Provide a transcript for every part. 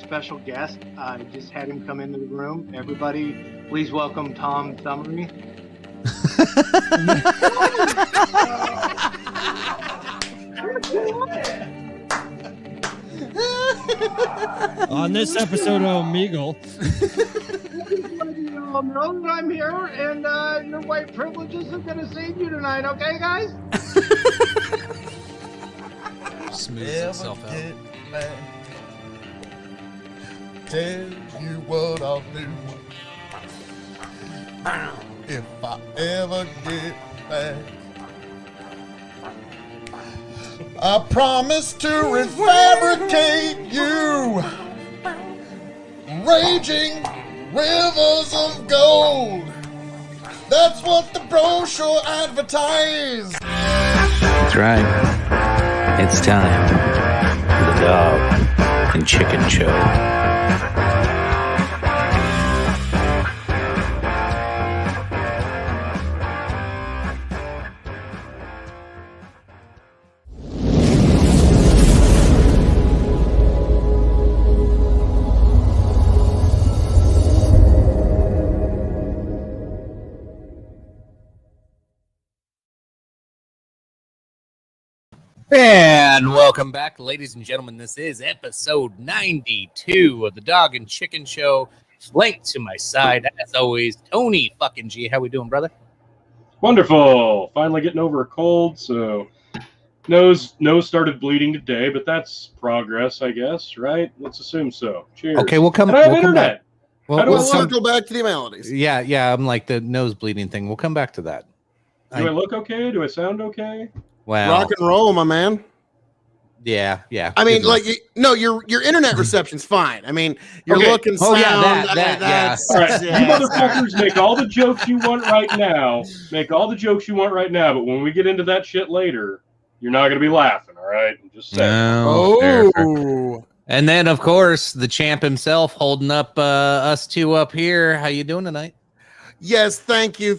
special guest. I just had him come into the room. Everybody, please welcome Tom Thummery. On this episode of Omegle. Know that I'm here, and your white privileges are going to save you tonight, okay, guys? Smooths itself out. Tell you what I'll do if I ever get back. I promise to refabricate you, raging rivers of gold. That's what the brochure advertised. That's right. It's time for the Dog and Chicken Show. And welcome back, ladies and gentlemen. This is episode 92 of the Dog and Chicken Show. Flanked to my side, as always, Tony fucking G. How we doing, brother? Wonderful. Finally getting over a cold, so nose started bleeding today, but that's progress, I guess, right? Let's assume so. Cheers. Okay, we'll come. And I have We'll come internet. back. Well, How do We'll I look? circle back to the maladies. yeah. I'm like the nose bleeding thing. We'll come back to that. Do I look okay? Do I sound okay? Wow. Rock and roll, my man. Yeah. I mean, Good like, your internet reception's fine. I mean, your Okay. look and Oh, sound. yeah, that, that's, All right, yeah, you motherfuckers make all the jokes you want right now. Make all the jokes you want right now, but when we get into that shit later, you're not going to be laughing, all right? I'm just saying. No, fair. Oh, And then, of course, the champ himself holding up us two up here. How you doing tonight? yes, thank you,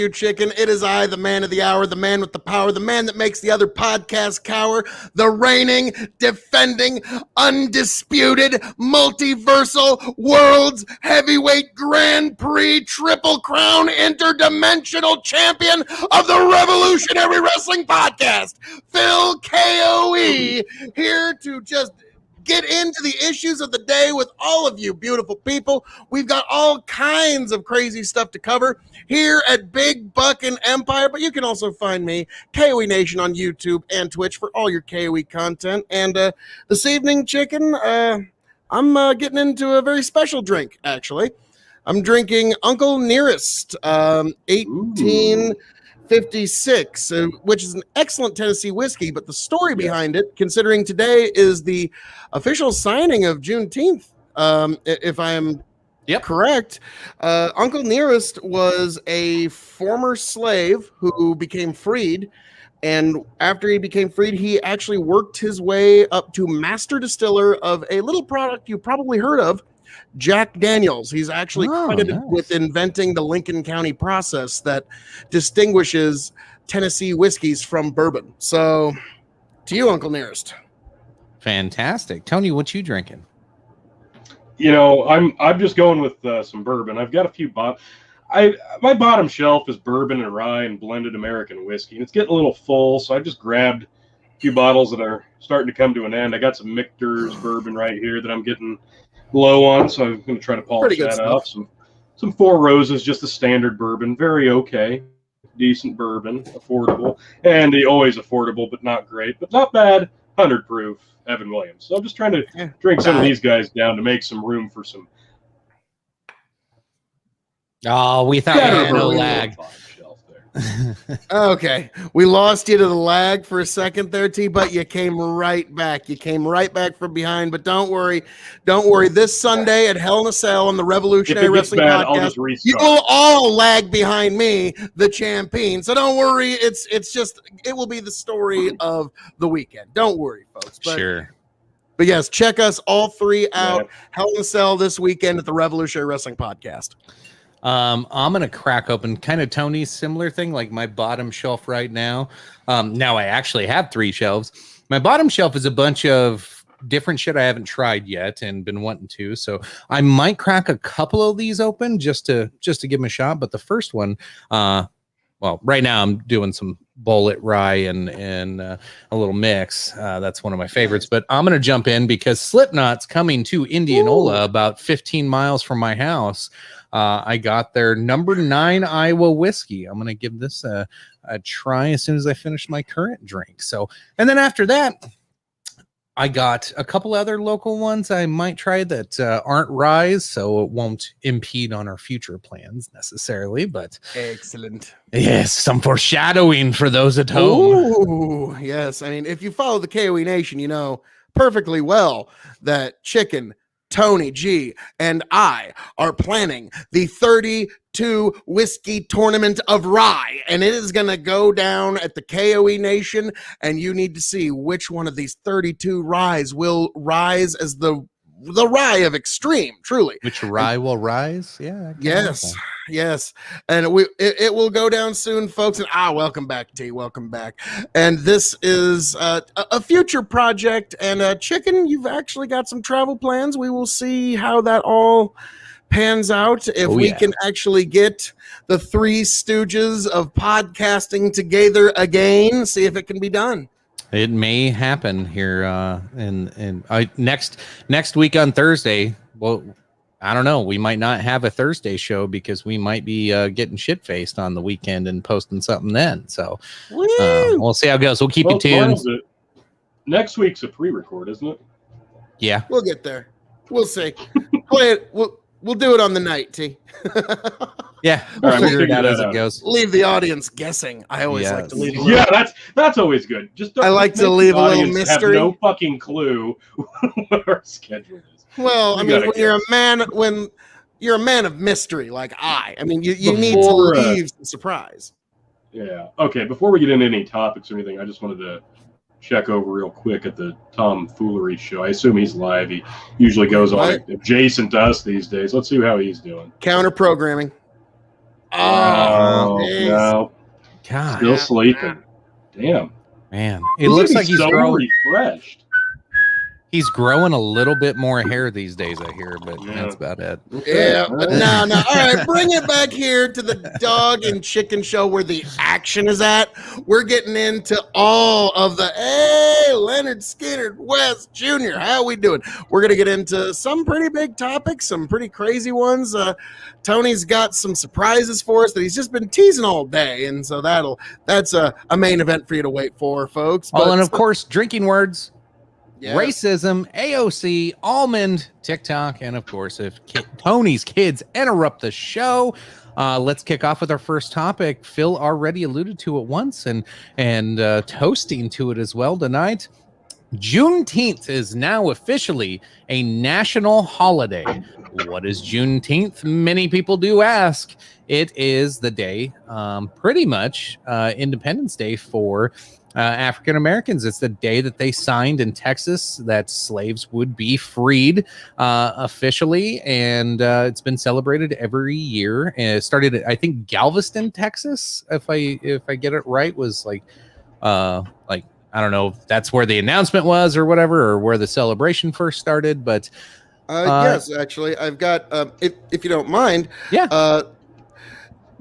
chicken. It is I, the man of the hour, the man with the power, the man that makes the other podcast cower, the reigning, defending, undisputed, multiversal, world's heavyweight Grand Prix Triple Crown interdimensional champion of the Revolutionary Wrestling Podcast, Phil KOE, here to just get into the issues of the day with all of you beautiful people. We've got all kinds of crazy stuff to cover here at Big Buckin' Empire, but you can also find me, KOE Nation, on YouTube and Twitch for all your KOE content. And this evening, chicken, I'm getting into a very special drink, actually. I'm drinking Uncle Nearest 1856, which is an excellent Tennessee whiskey, but the story behind it, considering today is the official signing of Juneteenth, if I am correct, Uncle Nearest was a former slave who became freed, and after he became freed, he actually worked his way up to master distiller of a little product you probably heard of, Jack Daniels. He's actually credited with inventing the Lincoln County process that distinguishes Tennessee whiskeys from bourbon. So, to you, Uncle Nearest. Fantastic. Tony, what you drinking? You know, I'm just going with some bourbon. I've got a few my bottom shelf is bourbon and rye and blended American whiskey, and it's getting a little full, so I just grabbed a few bottles that are starting to come to an end. I got some Michter's bourbon right here that I'm getting low on, so I'm going to try to polish that up. Some Four Roses, just the standard bourbon, very okay, decent bourbon, affordable, and the always affordable but not great, but not bad, 100 proof Evan Williams. So I'm just trying to drink some of these guys down to make some room for some. Oh, we thought we had no lag. Okay, we lost you to the lag for a second there, T, but you came right back. You came right back from behind. But don't worry. This Sunday at Hell in a Cell on the Revolutionary Wrestling Podcast, you will all lag behind me, the champion. So don't worry. It will be the story of the weekend. Don't worry, folks. Sure. But yes, check us all three out. Hell in a Cell this weekend at the Revolutionary Wrestling Podcast. I'm gonna crack open kind of Tony's similar thing, like my bottom shelf right now. Now I actually have 3 shelves. My bottom shelf is a bunch of different shit I haven't tried yet and been wanting to. So I might crack a couple of these open just to give them a shot. But the first one, well, right now I'm doing some bullet rye and a little mix. That's one of my favorites. But I'm gonna jump in because Slipknot's coming to Indianola, about 15 miles from my house. I got their number 9 Iowa whiskey. I'm gonna give this a try as soon as I finish my current drink. So, and then after that, I got a couple other local ones I might try that aren't ryes, so it won't impede on our future plans necessarily. But Excellent. yes, some foreshadowing for those at home. Ooh, yes. I mean, if you follow the KOE Nation, you know perfectly well that Chicken, Tony G, and I are planning the 32 Whiskey Tournament of Rye, and it is going to go down at the KOE Nation, and you need to see which one of these 32 ryes will rise as the rye of extreme, truly. Which rye will rise? Yeah. Yes, and it will go down soon, folks. And welcome back, T. Welcome back. And this is a future project. And Chicken, you've actually got some travel plans. We will see how that all pans out. If we can actually get the 3 stooges of podcasting together again, see if it can be done. It may happen here next week on Thursday. Well, I don't know. We might not have a Thursday show because we might be getting shit faced on the weekend and posting something then. So we'll see how it goes. We'll keep you tuned. Next week's a pre-record, isn't it? Yeah, we'll get there. We'll see. Play it. We'll do it on the night, T. Yeah, we'll figure it out as it goes. Leave the audience guessing. I always like to leave. That's always good. I like to leave a little mystery. Have no fucking clue what our schedule is. Well, I mean, when you're a man of mystery like I mean, you need to leave some surprise. Yeah. Okay. Before we get into any topics or anything, I just wanted to check over real quick at the Tom Foolery show. I assume he's live. He usually goes on adjacent to us these days. Let's see how he's doing. Counter programming. Oh, no. God. Still sleeping. Damn. Man. It looks like he's so refreshed. He's growing a little bit more hair these days, I hear, but that's about it. Yeah, but no. All right, bring it back here to the Dog and Chicken Show where the action is at. We're getting into all of the, Leonard Skinner West Jr., how we doing? We're going to get into some pretty big topics, some pretty crazy ones. Tony's got some surprises for us that he's just been teasing all day, and so that's a main event for you to wait for, folks. Oh, and of course, drinking words. Yeah. Racism, AOC, almond, TikTok, and of course, if Tony's kids interrupt the show, let's kick off with our first topic. Phil already alluded to it once and toasting to it as well tonight. Juneteenth is now officially a national holiday. What is Juneteenth? Many people do ask. It is the day, pretty much Independence Day for African Americans. It's the day that they signed in Texas that slaves would be freed officially, and it's been celebrated every year. And it started at, I think, Galveston, Texas, if I get it right, was like I don't know if that's where the announcement was or whatever, or where the celebration first started, but yes, actually, I've got if you don't mind, yeah.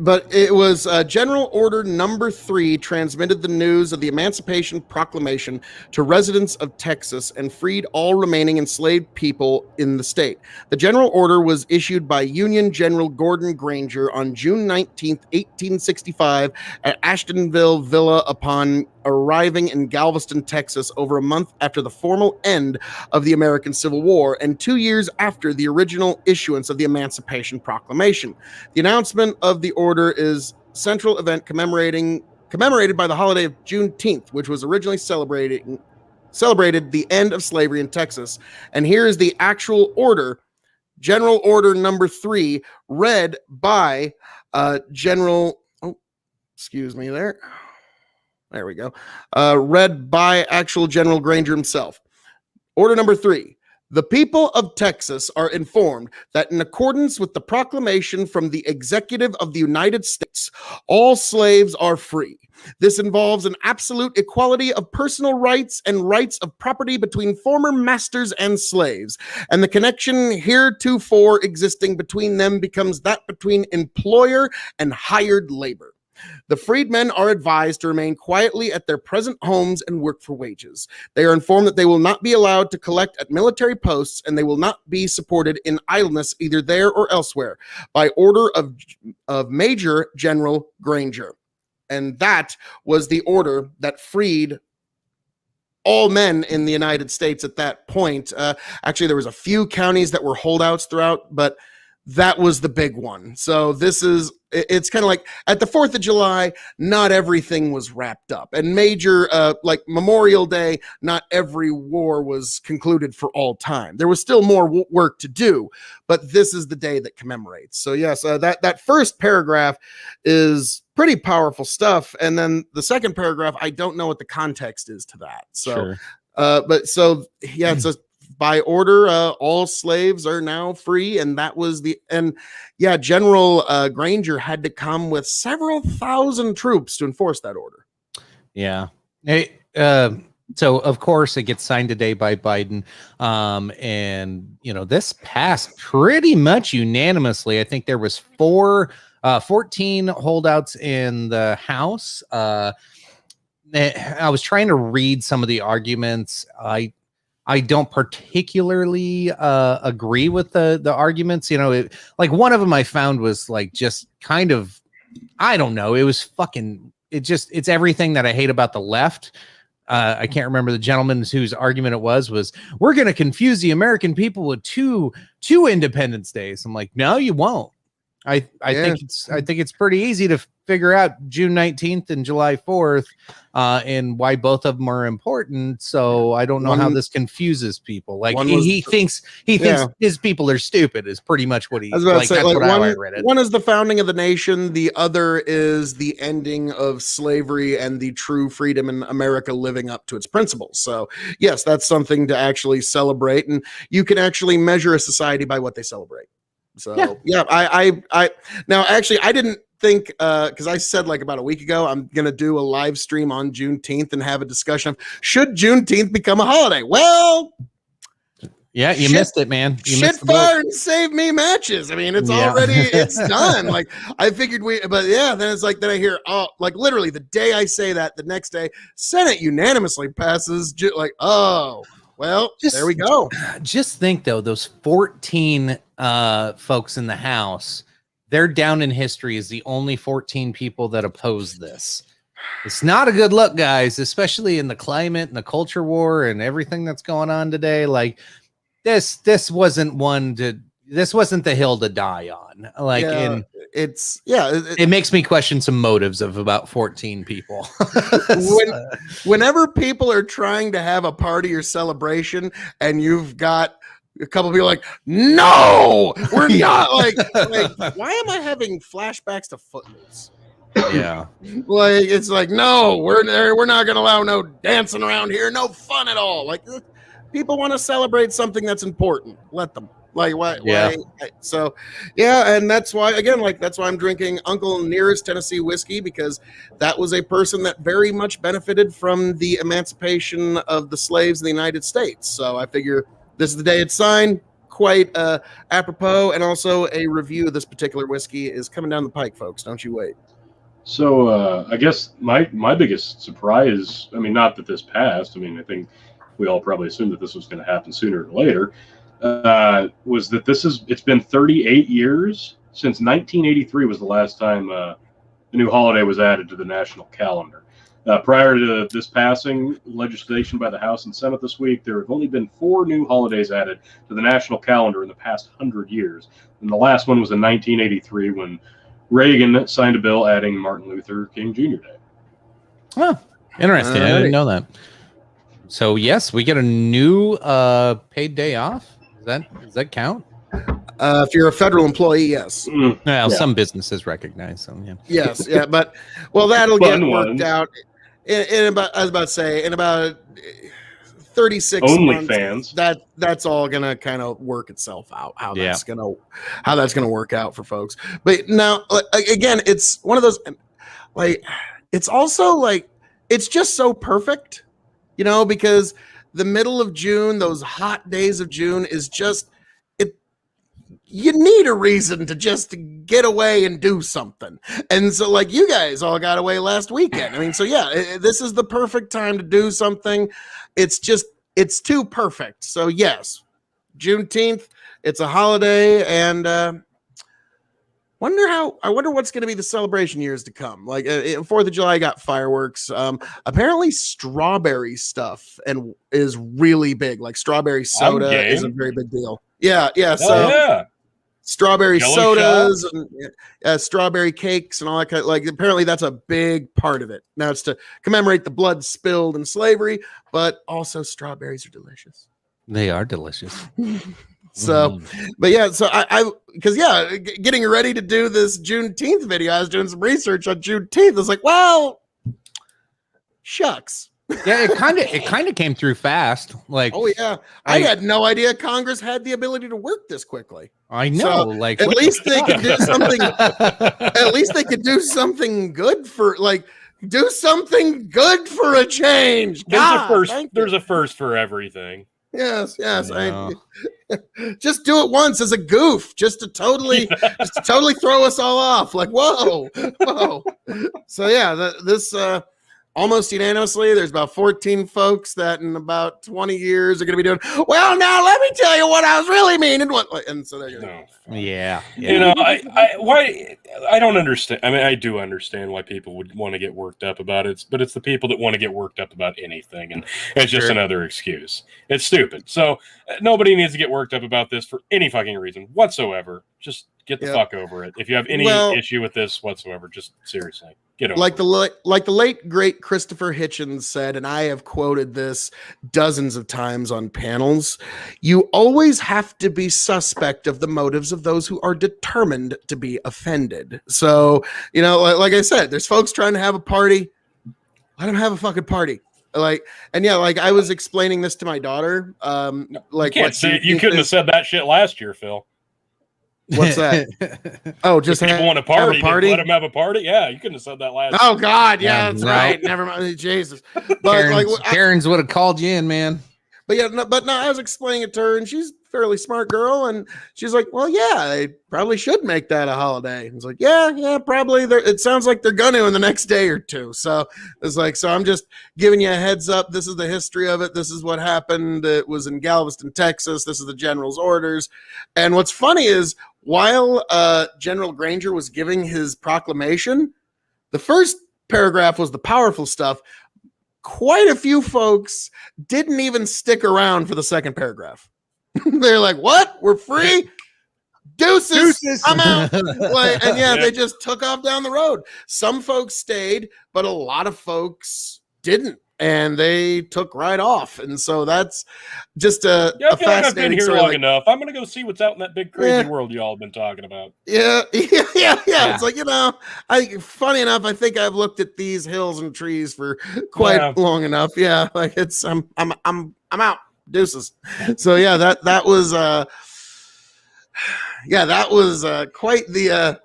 But it was General Order Number 3 transmitted the news of the Emancipation Proclamation to residents of Texas and freed all remaining enslaved people in the state. The General Order was issued by Union General Gordon Granger on June 19, 1865 at Ashtonville Villa upon arriving in Galveston, Texas, over a month after the formal end of the American Civil War and 2 years after the original issuance of the Emancipation Proclamation. The announcement of the order is central event commemorated by the holiday of Juneteenth, which was originally celebrated the end of slavery in Texas. And here is the actual order, General Order Number 3, read by General. Oh, excuse me there. There we go. Read by actual General Granger himself. Order number 3. The people of Texas are informed that in accordance with the proclamation from the Executive of the United States, all slaves are free. This involves an absolute equality of personal rights and rights of property between former masters and slaves, and the connection heretofore existing between them becomes that between employer and hired labor. The freedmen are advised to remain quietly at their present homes and work for wages. They are informed that they will not be allowed to collect at military posts, and they will not be supported in idleness either there or elsewhere, by order of Major General Granger. And that was the order that freed all men in the United States at that point. Actually, there was a few counties that were holdouts throughout, but that was the big one. So it's kind of like at the 4th of July, not everything was wrapped up. And major, like Memorial Day, not every war was concluded for all time. There was still more work to do, but this is the day that commemorates. So yes, that first paragraph is pretty powerful stuff. And then the second paragraph, I don't know what the context is to that. So, Sure. It's a by order, all slaves are now free, and that was General Granger had to come with several thousand troops to enforce that order. Yeah. So of course it gets signed today by Biden, and this passed pretty much unanimously. I think there was 14 holdouts in the House. I was trying to read some of the arguments. I don't particularly agree with the arguments. Like one of them I found was like just kind of, I don't know. It was it's everything that I hate about the left. I can't remember the gentleman whose argument it was we're going to confuse the American people with two Independence Days. I'm like, no, you won't. I think it's pretty easy to figure out June 19th and July 4th, and why both of them are important. So I don't know how this confuses people. Like he thinks his people are stupid is pretty much what he. I was about to say, that's what I read it. One is the founding of the nation. The other is the ending of slavery and the true freedom in America living up to its principles. So yes, that's something to actually celebrate, and you can actually measure a society by what they celebrate. So I now actually I didn't think because I said like about a week ago I'm gonna do a live stream on Juneteenth and have a discussion of should Juneteenth become a holiday. Well, yeah, you missed it, man. Shit fire and save me matches. I mean, it's already done. Like I figured then it's like then I hear like literally the day I say that, the next day Senate unanimously passes. Well, there we go. Just think, though, those 14 folks in the House, they're down in history as the only 14 people that oppose this. It's not a good look, guys, especially in the climate and the culture war and everything that's going on today. Like this wasn't the hill to die on. Like it makes me question some motives of about 14 people. Whenever people are trying to have a party or celebration and you've got a couple of people like, no, we're not like why am I having flashbacks to Footloose? Yeah. Like it's like, no, we're not gonna allow no dancing around here, no fun at all. Like people want to celebrate something that's important. Let them. Like why? So, and that's why that's why I'm drinking Uncle Nearest Tennessee whiskey, because that was a person that very much benefited from the emancipation of the slaves in the United States. So I figure this is the day it's signed. Quite apropos, and also a review of this particular whiskey is coming down the pike, folks. Don't you wait. So I guess my biggest surprise, I mean, not that this passed. I mean, I think we all probably assumed that this was going to happen sooner or later. Was that it's been 38 years since 1983 was the last time the new holiday was added to the national calendar. Prior to this passing legislation by the House and Senate this week, there have only been 4 new holidays added to the national calendar in the past 100 years. And the last one was in 1983 when Reagan signed a bill adding Martin Luther King Jr. Day. Oh, interesting. I didn't know that. So yes, we get a new paid day off. Does that count? If you're a federal employee, yes. Well, some businesses recognize them. Yeah. Yes, but that'll get worked out in about. I was about to say in about 36 months. Fans. That's all gonna kind of work itself out. How that's gonna work out for folks. But now again, it's one of those like it's also like, it's just so perfect, you know, because the middle of June, those hot days of June is just, you need a reason to just get away and do something. And so like you guys all got away last weekend. I mean, so yeah, this is the perfect time to do something. It's too perfect. So yes, Juneteenth, it's a holiday, and I wonder what's going to be the celebration years to come. Like 4th of July got fireworks. Apparently strawberry stuff and is really big. Like strawberry soda is a very big deal. Yeah. So yeah. Strawberry Jello sodas and strawberry cakes and all that kind of, like, apparently that's a big part of it. Now it's to commemorate the blood spilled in slavery, but also strawberries are delicious. They are delicious. So, but yeah, so because getting ready to do this Juneteenth video, I was doing some research on Juneteenth. I was like, well, shucks. Yeah, it kind of came through fast. Like, oh yeah, I had no idea Congress had the ability to work this quickly. I know. So, like, at least they could do something. At least they could do something good for a change. There's a first for everything. Yes. No. Just do it once as a goof, just to totally throw us all off. Like, whoa. So yeah, this almost unanimously, there's about 14 folks that in about 20 years are going to be doing, well, now let me tell you what I was really meaning. And so they're going to. Yeah. You know, I don't understand. I mean, I do understand why people would want to get worked up about it, but it's the people that want to get worked up about anything, and it's just another excuse. It's stupid. So nobody needs to get worked up about this for any fucking reason whatsoever. Just get the fuck over it. If you have any issue with this whatsoever, just seriously. Like the late great Christopher Hitchens said, and I have quoted this dozens of times on panels, you always have to be suspect of the motives of those who are determined to be offended. So, you know, like I said, there's folks trying to have a party. Let them have a fucking party. Like, and yeah, like I was explaining this to my daughter. Like, you can't say you couldn't have said that shit last year, Phil. What's that? Oh, just if people want a party. Let them have a party. Yeah, you couldn't have said that last. Oh God, yeah, that's right. Never mind, Jesus. But Karen's would have called you in, man. But yeah, I was explaining it to her, and she's a fairly smart girl, and she's like, "Well, yeah, they probably should make that a holiday." I was like, "Yeah, probably." It sounds like they're gonna in the next day or two. So it's like, so I'm just giving you a heads up. This is the history of it. This is what happened. It was in Galveston, Texas. This is the general's orders. And what's funny is, while General Granger was giving his proclamation, the first paragraph was the powerful stuff. Quite a few folks didn't even stick around for the second paragraph. They're like, what? We're free? Deuces. I'm out. They just took off down the road. Some folks stayed, but a lot of folks didn't. And they took right off. And so that's just a fascinating like I've been here story. long enough. I'm going to go see what's out in that big crazy world you all have been talking about. Yeah. It's like, you know, funny enough, I think I've looked at these hills and trees for quite long enough. Yeah. Like it's, I'm out. Deuces. So yeah, that was quite the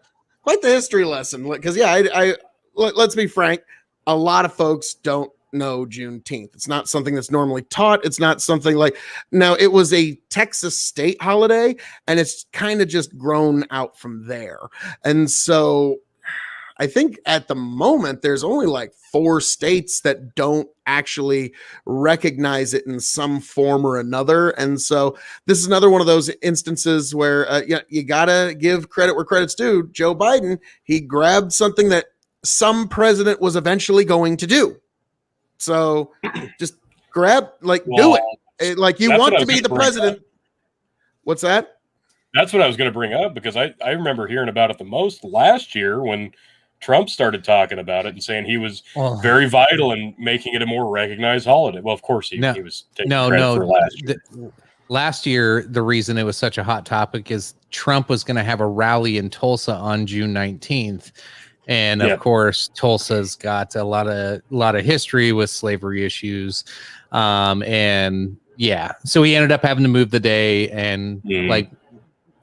history lesson. Because let's be frank, a lot of folks don't know Juneteenth. It's not something that's normally taught. It's not something like, now it was a Texas state holiday, and it's kind of just grown out from there. And so I think at the moment there's only like 4 states that don't actually recognize it in some form or another. And so this is another one of those instances where you gotta give credit where credit's due. Joe Biden, he grabbed something that some president was eventually going to do. So just do it. Like you want to be the president. What's that? That's what I was going to bring up, because I remember hearing about it the most last year when Trump started talking about it and saying he was very vital in making it a more recognized holiday. Well, of course he was taking credit for last year. Last year, the reason it was such a hot topic is Trump was going to have a rally in Tulsa on June 19th. And of course, Tulsa's got a lot of history with slavery issues. So he ended up having to move the day, and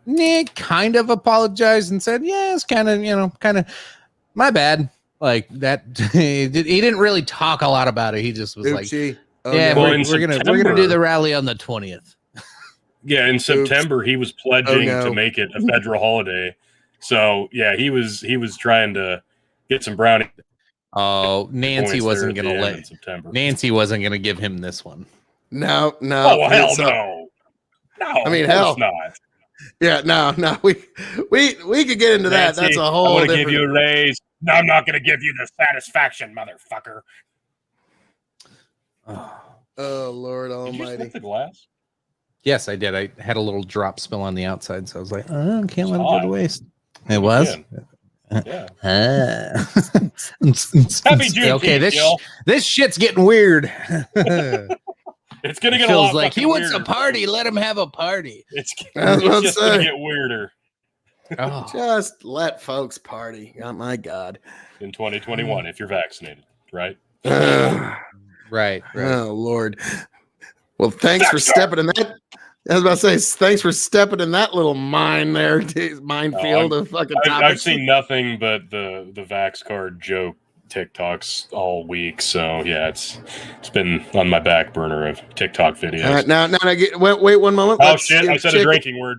Nick kind of apologized and said, yeah, it's kind of my bad. Like that, he didn't really talk a lot about it. He just was like, Oopsie. Oh, "Yeah, no. Well, we're gonna September- do the rally on the 20th." Yeah, in September he was pledging Oh, no. to make it a federal holiday. So yeah, he was trying to get some brownie. Oh, Nancy points wasn't there at gonna the end let in September. Nancy wasn't gonna give him this one. No. Oh hell It's, no! No, I mean, of course hell. not. Yeah, no. We could get into that. Nancy, That's a I whole want to different. give you a raise. No, I'm not going to give you the satisfaction, motherfucker. Oh Lord Did you Almighty! sniff the glass? Yes, I did. I had a little drop spill on the outside, so I was like, "Oh, can't let it go hot. to waste." It was. Yeah. Happy Juneteenth, Okay, Jill. this shit's getting weird. It's going to get a Feels lot like he fucking wants a weirder. party. Let him have a party. It's I was about to just going say. to get weirder Oh, Just let folks party. Oh my God. in 2021 if you're vaccinated, right? right. Oh Lord. Well, thanks for stepping in that. I was about to say, thanks for stepping in that little mine there, minefield of fucking topics. I've seen nothing but the Vax card joke TikToks all week, so yeah, it's been on my back burner of TikTok videos. All right, now, wait 1 moment. Oh Let's shit! give I said Chicken- a drinking word.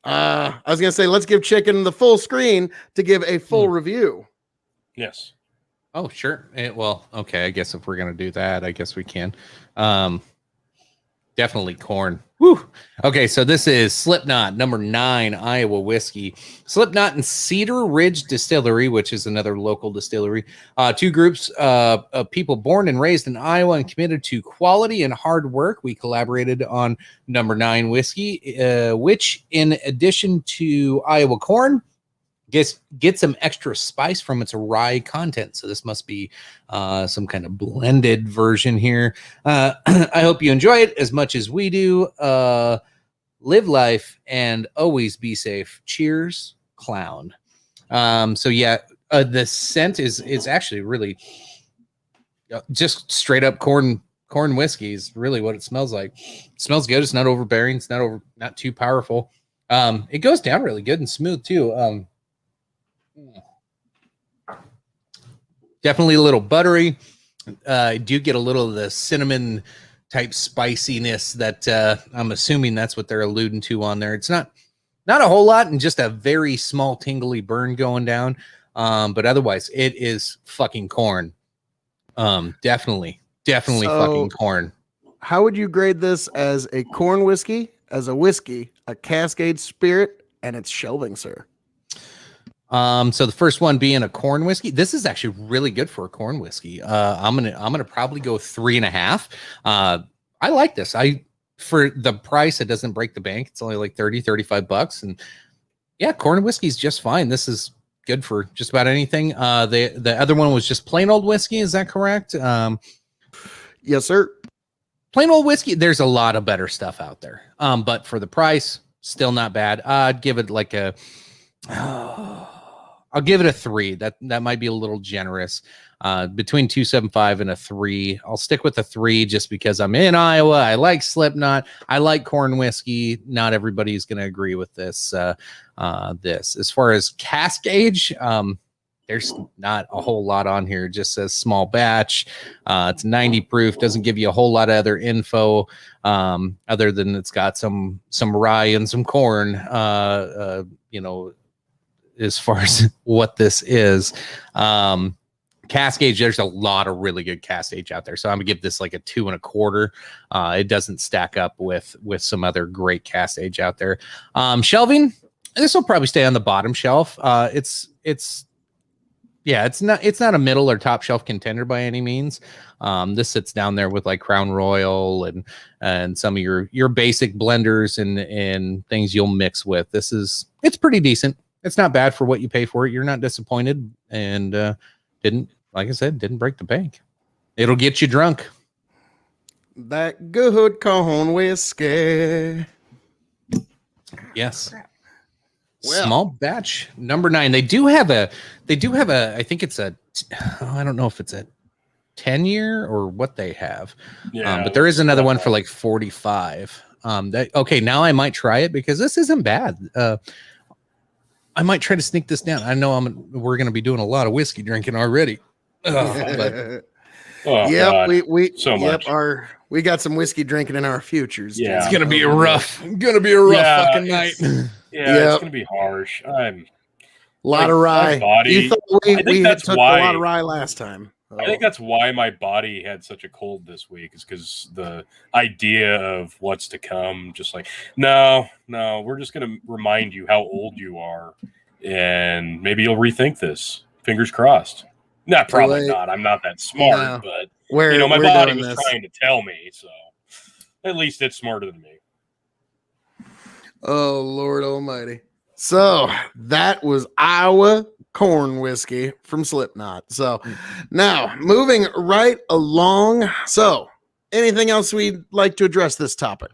I was gonna say, let's give Chicken the full screen to give a full review. Yes. Oh, sure. Well, okay. I guess if we're gonna do that, I guess we can. Definitely corn. Woo. Okay, so this is Slipknot number 9 Iowa whiskey. Slipknot and Cedar Ridge Distillery, which is another local distillery. Two groups of people born and raised in Iowa and committed to quality and hard work. We collaborated on number 9 whiskey, which, in addition to Iowa corn, get some extra spice from its rye content. So this must be some kind of blended version here. I hope you enjoy it as much as we do. Live life and always be safe. Cheers, clown. So yeah, the scent is actually really just straight up corn whiskey is really what it smells like. It smells good. It's not overbearing. It's not too powerful. It goes down really good and smooth too. Definitely a little buttery. I do get a little of the cinnamon type spiciness that I'm assuming that's what they're alluding to on there. It's not a whole lot and just a very small tingly burn going down. But otherwise it is fucking corn. Definitely So- fucking corn. How would you grade this as a corn whiskey, as a whiskey, a Cascade Spirit, and its shelving, sir? So the first one being a corn whiskey. This is actually really good for a corn whiskey. I'm gonna probably go 3.5. I like this. For the price, it doesn't break the bank. It's only like $35. And yeah, corn whiskey is just fine. This is good for just about anything. The other one was just plain old whiskey. Is that correct? Yes, sir. Plain old whiskey. There's a lot of better stuff out there. But for the price, still not bad. I'd give it like I'll give it a 3. That might be a little generous. Between 2.75 and a 3. I'll stick with a 3 just because I'm in Iowa. I like Slipknot. I like corn whiskey. Not everybody's going to agree with this. As far as cask age, there's not a whole lot on here. It just says small batch. It's 90 proof. Doesn't give you a whole lot of other info other than it's got some rye and some corn. As far as what this is. Cask age, there's a lot of really good cask age out there. So I'm gonna give this like a 2.25. It doesn't stack up with some other great cask age out there. Shelving, this will probably stay on the bottom shelf. It's not a middle or top shelf contender by any means. This sits down there with like Crown Royal and some of your basic blenders and things you'll mix with. It's pretty decent. It's not bad for what you pay for it. You're not disappointed, and didn't break the bank. It'll get you drunk. That good corn whiskey. Yes. Well. Small batch number 9. They do have a, I think it's I don't know if it's a 10-year or what they have. Yeah. But there is another one for like 45. Okay, now I might try it because this isn't bad. I might try to sneak this down. I know we're going to be doing a lot of whiskey drinking already. But Oh, Yep, God. we So much. we got some whiskey drinking in our futures. Yeah. it's going to be a rough fucking night. Yeah, Yep. it's gonna be harsh. lot Like, of rye. my body- You thought I think we had that's took why- a lot of rye last time. I think that's why my body had such a cold this week, is because the idea of what's to come, just like, no, we're just gonna remind you how old you are, and maybe you'll rethink this. Fingers crossed. Nah, probably Wait. not. I'm not that smart, No. but we're my we're body doing was this. trying to tell me, so at least it's smarter than me. Oh Lord Almighty! So that was Iowa corn whiskey from Slipknot. So now moving right along. So anything else we'd like to address this topic?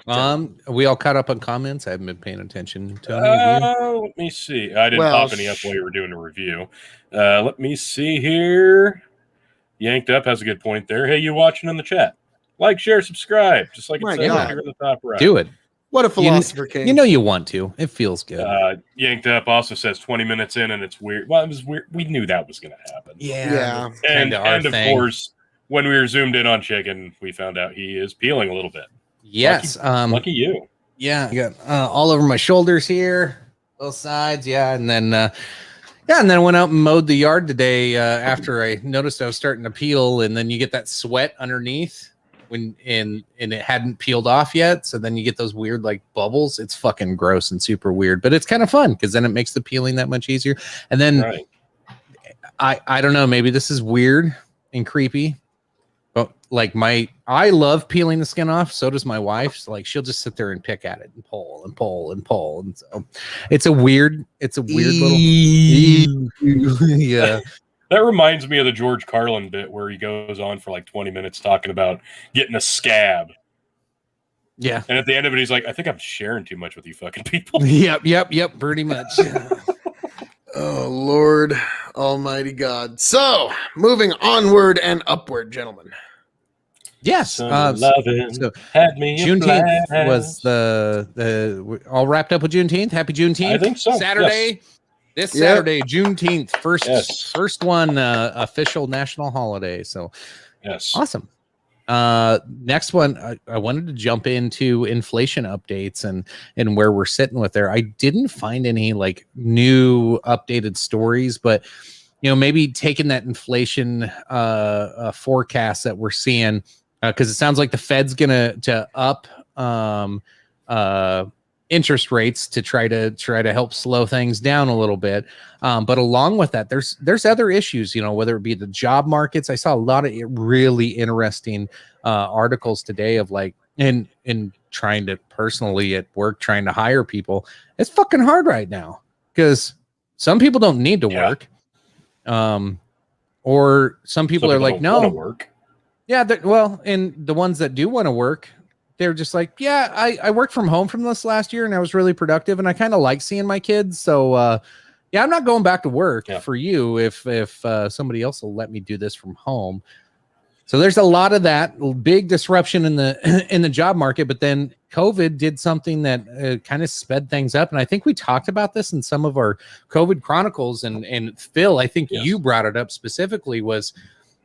We all caught up on comments. I haven't been paying attention. Tony, have you? Let me see. I didn't Well, pop any up while you were doing a review. Let me see here. Yanked Up has a good point there. Hey, you watching in the chat? Like, share, subscribe. Just like it My says God. here at the top right. Do it. What a philosopher king! You know you want to. It feels good. Yanked Up also says 20 minutes in and it's weird. Well, it was weird. We knew that was going to happen. yeah. And our of thing. course, when we were zoomed in on Chicken, we found out he is peeling a little bit. Yes. Lucky you. Yeah, I got all over my shoulders here, both sides. Yeah, and then I went out and mowed the yard today after I noticed I was starting to peel, and then you get that sweat underneath and it hadn't peeled off yet. So then you get those weird like bubbles. It's fucking gross and super weird, but it's kind of fun because then it makes the peeling that much easier. And then Right. I don't know, maybe this is weird and creepy. But like I love peeling the skin off. So does my wife. So like she'll just sit there and pick at it and pull and pull and pull. And so it's a weird little. Yeah. That reminds me of the George Carlin bit where he goes on for like 20 minutes talking about getting a scab. Yeah. And at the end of it, he's like, I think I'm sharing too much with you fucking people. Yep. Pretty much. Oh Lord Almighty God! So moving onward and upward, gentlemen. Yes. Son of loving so had me a Juneteenth blast. was the we're all wrapped up with Juneteenth. Happy Juneteenth. I think so, Saturday. This Yep. Saturday, Juneteenth, Yes. first one official national holiday. So Yes. awesome. Next one, I wanted to jump into inflation updates and where we're sitting with there. I didn't find any like new updated stories, but maybe taking that inflation forecast that we're seeing, because it sounds like the Fed's gonna up interest rates to try to help slow things down a little bit. But along with that, there's other issues, whether it be the job markets. I saw a lot of really interesting articles today of like in trying to personally at work, trying to hire people. It's fucking hard right now because some people don't need to Yeah. work. Or some people are like, don't no, wanna work. yeah. Well, and the ones that do want to work, they're just like, yeah, I worked from home from this last year and I was really productive and I kind of like seeing my kids. So, yeah, I'm not going back to work for you if somebody else will let me do this from home. So there's a lot of that big disruption in the job market. But then COVID did something that kind of sped things up. And I think we talked about this in some of our COVID chronicles. And Phil, I think you brought it up specifically, was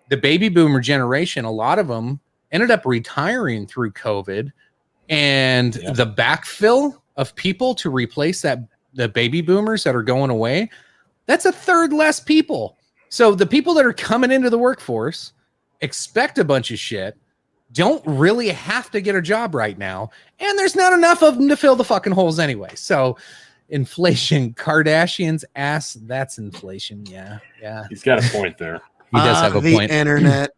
the baby boomer generation. A lot of them ended up retiring through COVID, and the backfill of people to replace the baby boomers that are going away, that's a third less people. So the people that are coming into the workforce expect a bunch of shit, don't really have to get a job right now, and there's not enough of them to fill the fucking holes anyway. So inflation, Kardashians ass, that's inflation. Yeah. He's got a point there. He does have a The point. internet.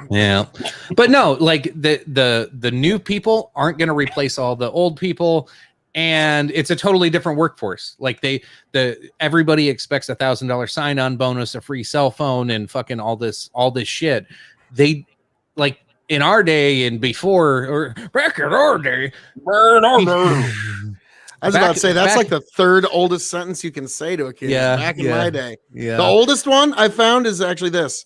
Yeah, but no, like the new people aren't going to replace all the old people, and it's a totally different workforce. Like everybody expects $1,000 sign-on bonus, a free cell phone, and fucking all this shit. They like in our day and before, or back in our day, I was about to say that's like the third oldest sentence you can say to a kid. Yeah, Back in yeah. my day. Yeah. The oldest one I found is actually this.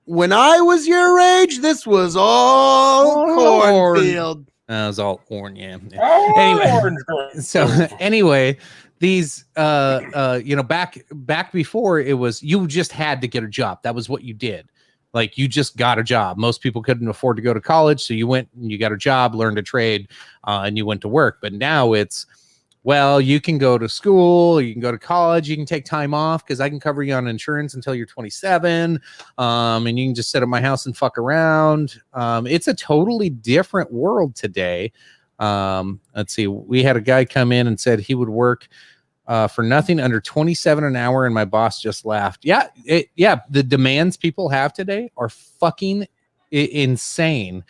When I was your age, this was all cornfield. That was all corn, yeah. Oh, Anyway. orange girl. So anyway, these back before it was you just had to get a job. That was what you did. Like, you just got a job. Most people couldn't afford to go to college, so you went and you got a job, learned a trade, and you went to work. But now it's, well, you can go to school, you can go to college, you can take time off because I can cover you on insurance until you're 27, and you can just sit at my house and fuck around. It's a totally different world today. Let's see. We had a guy come in and said he would work for nothing under 27 an hour, and my boss just laughed. Yeah, the demands people have today are fucking insane.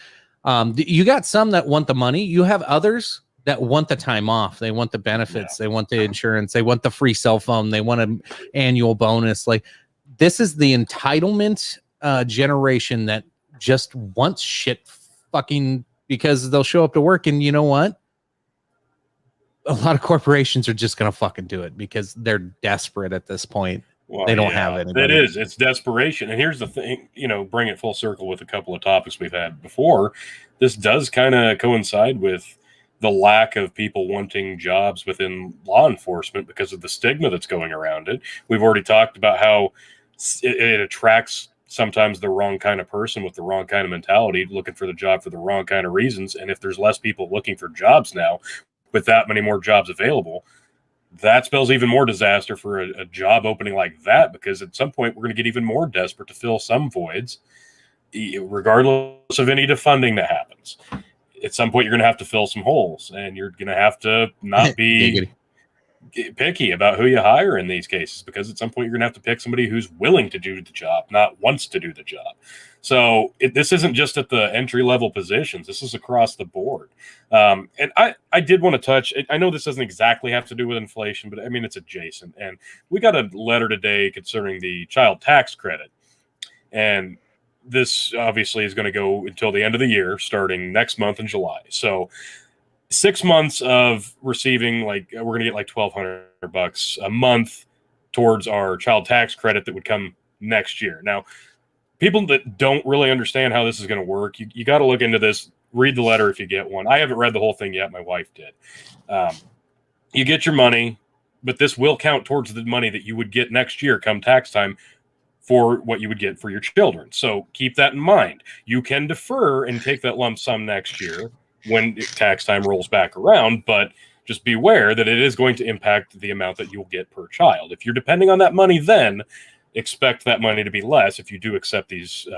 You got some that want the money. You have others that want the time off. They want the benefits. They want the insurance. They want the free cell phone. They want an annual bonus. Like, this is the entitlement generation that just wants shit fucking because they'll show up to work, and you know what? A lot of corporations are just going to fucking do it because they're desperate at this point. Well, they don't have anybody. It's desperation. And here's the thing, bring it full circle with a couple of topics we've had before. This does kind of coincide with the lack of people wanting jobs within law enforcement because of the stigma that's going around it. We've already talked about how it attracts sometimes the wrong kind of person with the wrong kind of mentality, looking for the job for the wrong kind of reasons. And if there's less people looking for jobs now, with that many more jobs available, that spells even more disaster for a job opening like that, because at some point we're going to get even more desperate to fill some voids, regardless of any defunding that happens. At some point, you're going to have to fill some holes, and you're going to have to not be picky about who you hire in these cases, because at some point you're going to have to pick somebody who's willing to do the job, not wants to do the job. So this isn't just at the entry-level positions. This is across the board. And I did want to touch, I know this doesn't exactly have to do with inflation, but I mean, it's adjacent. And we got a letter today concerning the child tax credit. And this obviously is going to go until the end of the year, starting next month in July. So 6 months of receiving, we're going to get like $1,200 a month towards our child tax credit that would come next year. Now, people that don't really understand how this is going to work, you got to look into this, read the letter if you get one. I haven't read the whole thing yet. My wife did. You get your money, but this will count towards the money that you would get next year come tax time for what you would get for your children. So keep that in mind. You can defer and take that lump sum next year when tax time rolls back around, but just beware that it is going to impact the amount that you'll get per child. If you're depending on that money, then expect that money to be less if you do accept these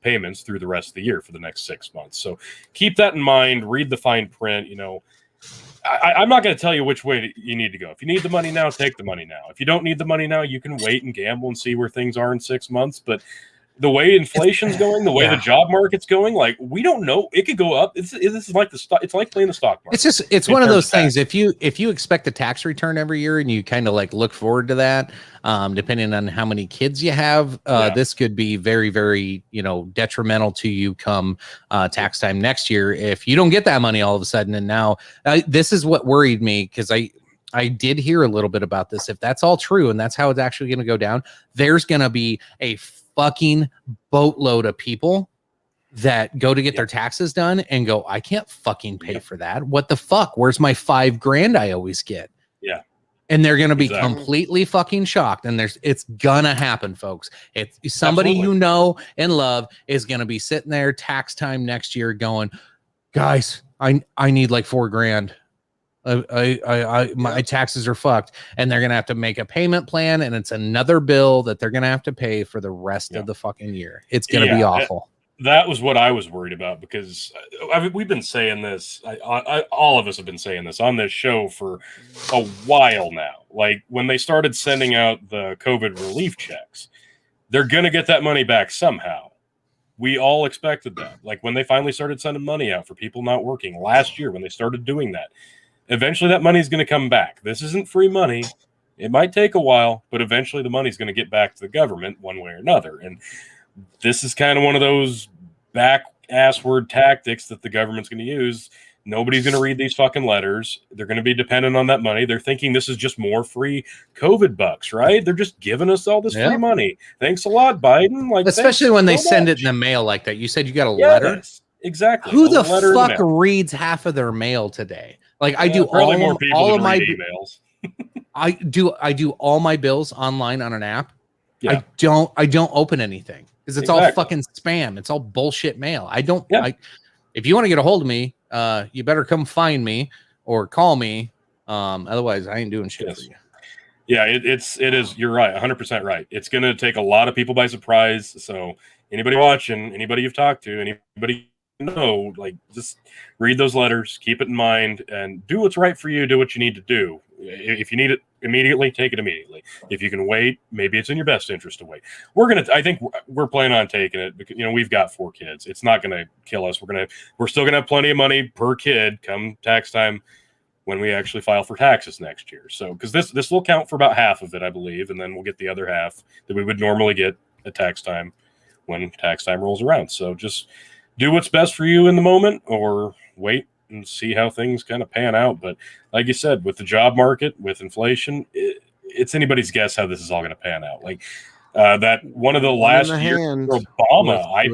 payments through the rest of the year for the next 6 months. So keep that in mind. Read the fine print. I'm not going to tell you which way you need to go. If you need the money now, take the money now. If you don't need the money now, you can wait and gamble and see where things are in 6 months. But the way inflation's going, the way the job market's going, we don't know. It could go up. This is like the stock. It's like playing the stock market. It's one of those things. If you expect a tax return every year and you kind of look forward to that, depending on how many kids you have, this could be very, very, detrimental to you come tax time next year if you don't get that money all of a sudden. And now this is what worried me, because I did hear a little bit about this. If that's all true and that's how it's actually going to go down, there's going to be a fucking boatload of people that go to get their taxes done and go, I can't fucking pay for that. What the fuck? Where's my $5,000 I always get? Yeah. And they're going to be completely fucking shocked. And it's going to happen, folks. It's somebody you know and love is going to be sitting there tax time next year going, guys, I need like $4,000. My taxes are fucked, and they're gonna have to make a payment plan, and it's another bill that they're gonna have to pay for the rest of the fucking year. It's gonna be awful. That was what I was worried about, because we've been saying this. All of us have been saying this on this show for a while now. Like, when they started sending out the COVID relief checks, they're gonna get that money back somehow. We all expected that. Like, when they finally started sending money out for people not working last year, when they started doing that, eventually that money is going to come back. This isn't free money. It might take a while, but eventually the money is going to get back to the government one way or another. And this is kind of one of those back-assword tactics that the government's going to use. Nobody's going to read these fucking letters. They're going to be dependent on that money. They're thinking this is just more free COVID bucks, right? They're just giving us all this free money. Thanks a lot, Biden. Especially when they send it in the mail like that. You said you got a letter? Exactly. Who the fuck reads half of their mail today? Like, I do all of my emails. I do all my bills online on an app. Yeah. I don't open anything because it's all Exactly. fucking spam. It's all bullshit mail. I don't. Yeah. If you want to get a hold of me, you better come find me or call me. Otherwise, I ain't doing shit Yes. for you. Yeah, it is. You're right, 100% right. It's going to take a lot of people by surprise. So anybody watching, anybody you've talked to, anybody you know, like, just read those letters, keep it in mind, and do what's right for you. Do what you need to do. If you need it immediately, take it immediately. If you can wait, maybe it's in your best interest to wait. I think we're planning on taking it because, you know, we've got 4 kids. It's not going to kill us. We're still going to have plenty of money per kid come tax time when we actually file for taxes next year. So, because this will count for about half of it, I believe, and then we'll get the other half that we would normally get at tax time when tax time rolls around. So just do what's best for you in the moment, or wait and see how things kind of pan out. But like you said, with the job market, with inflation, it's anybody's guess how this is all going to pan out. Like that one of the last years for Obama, I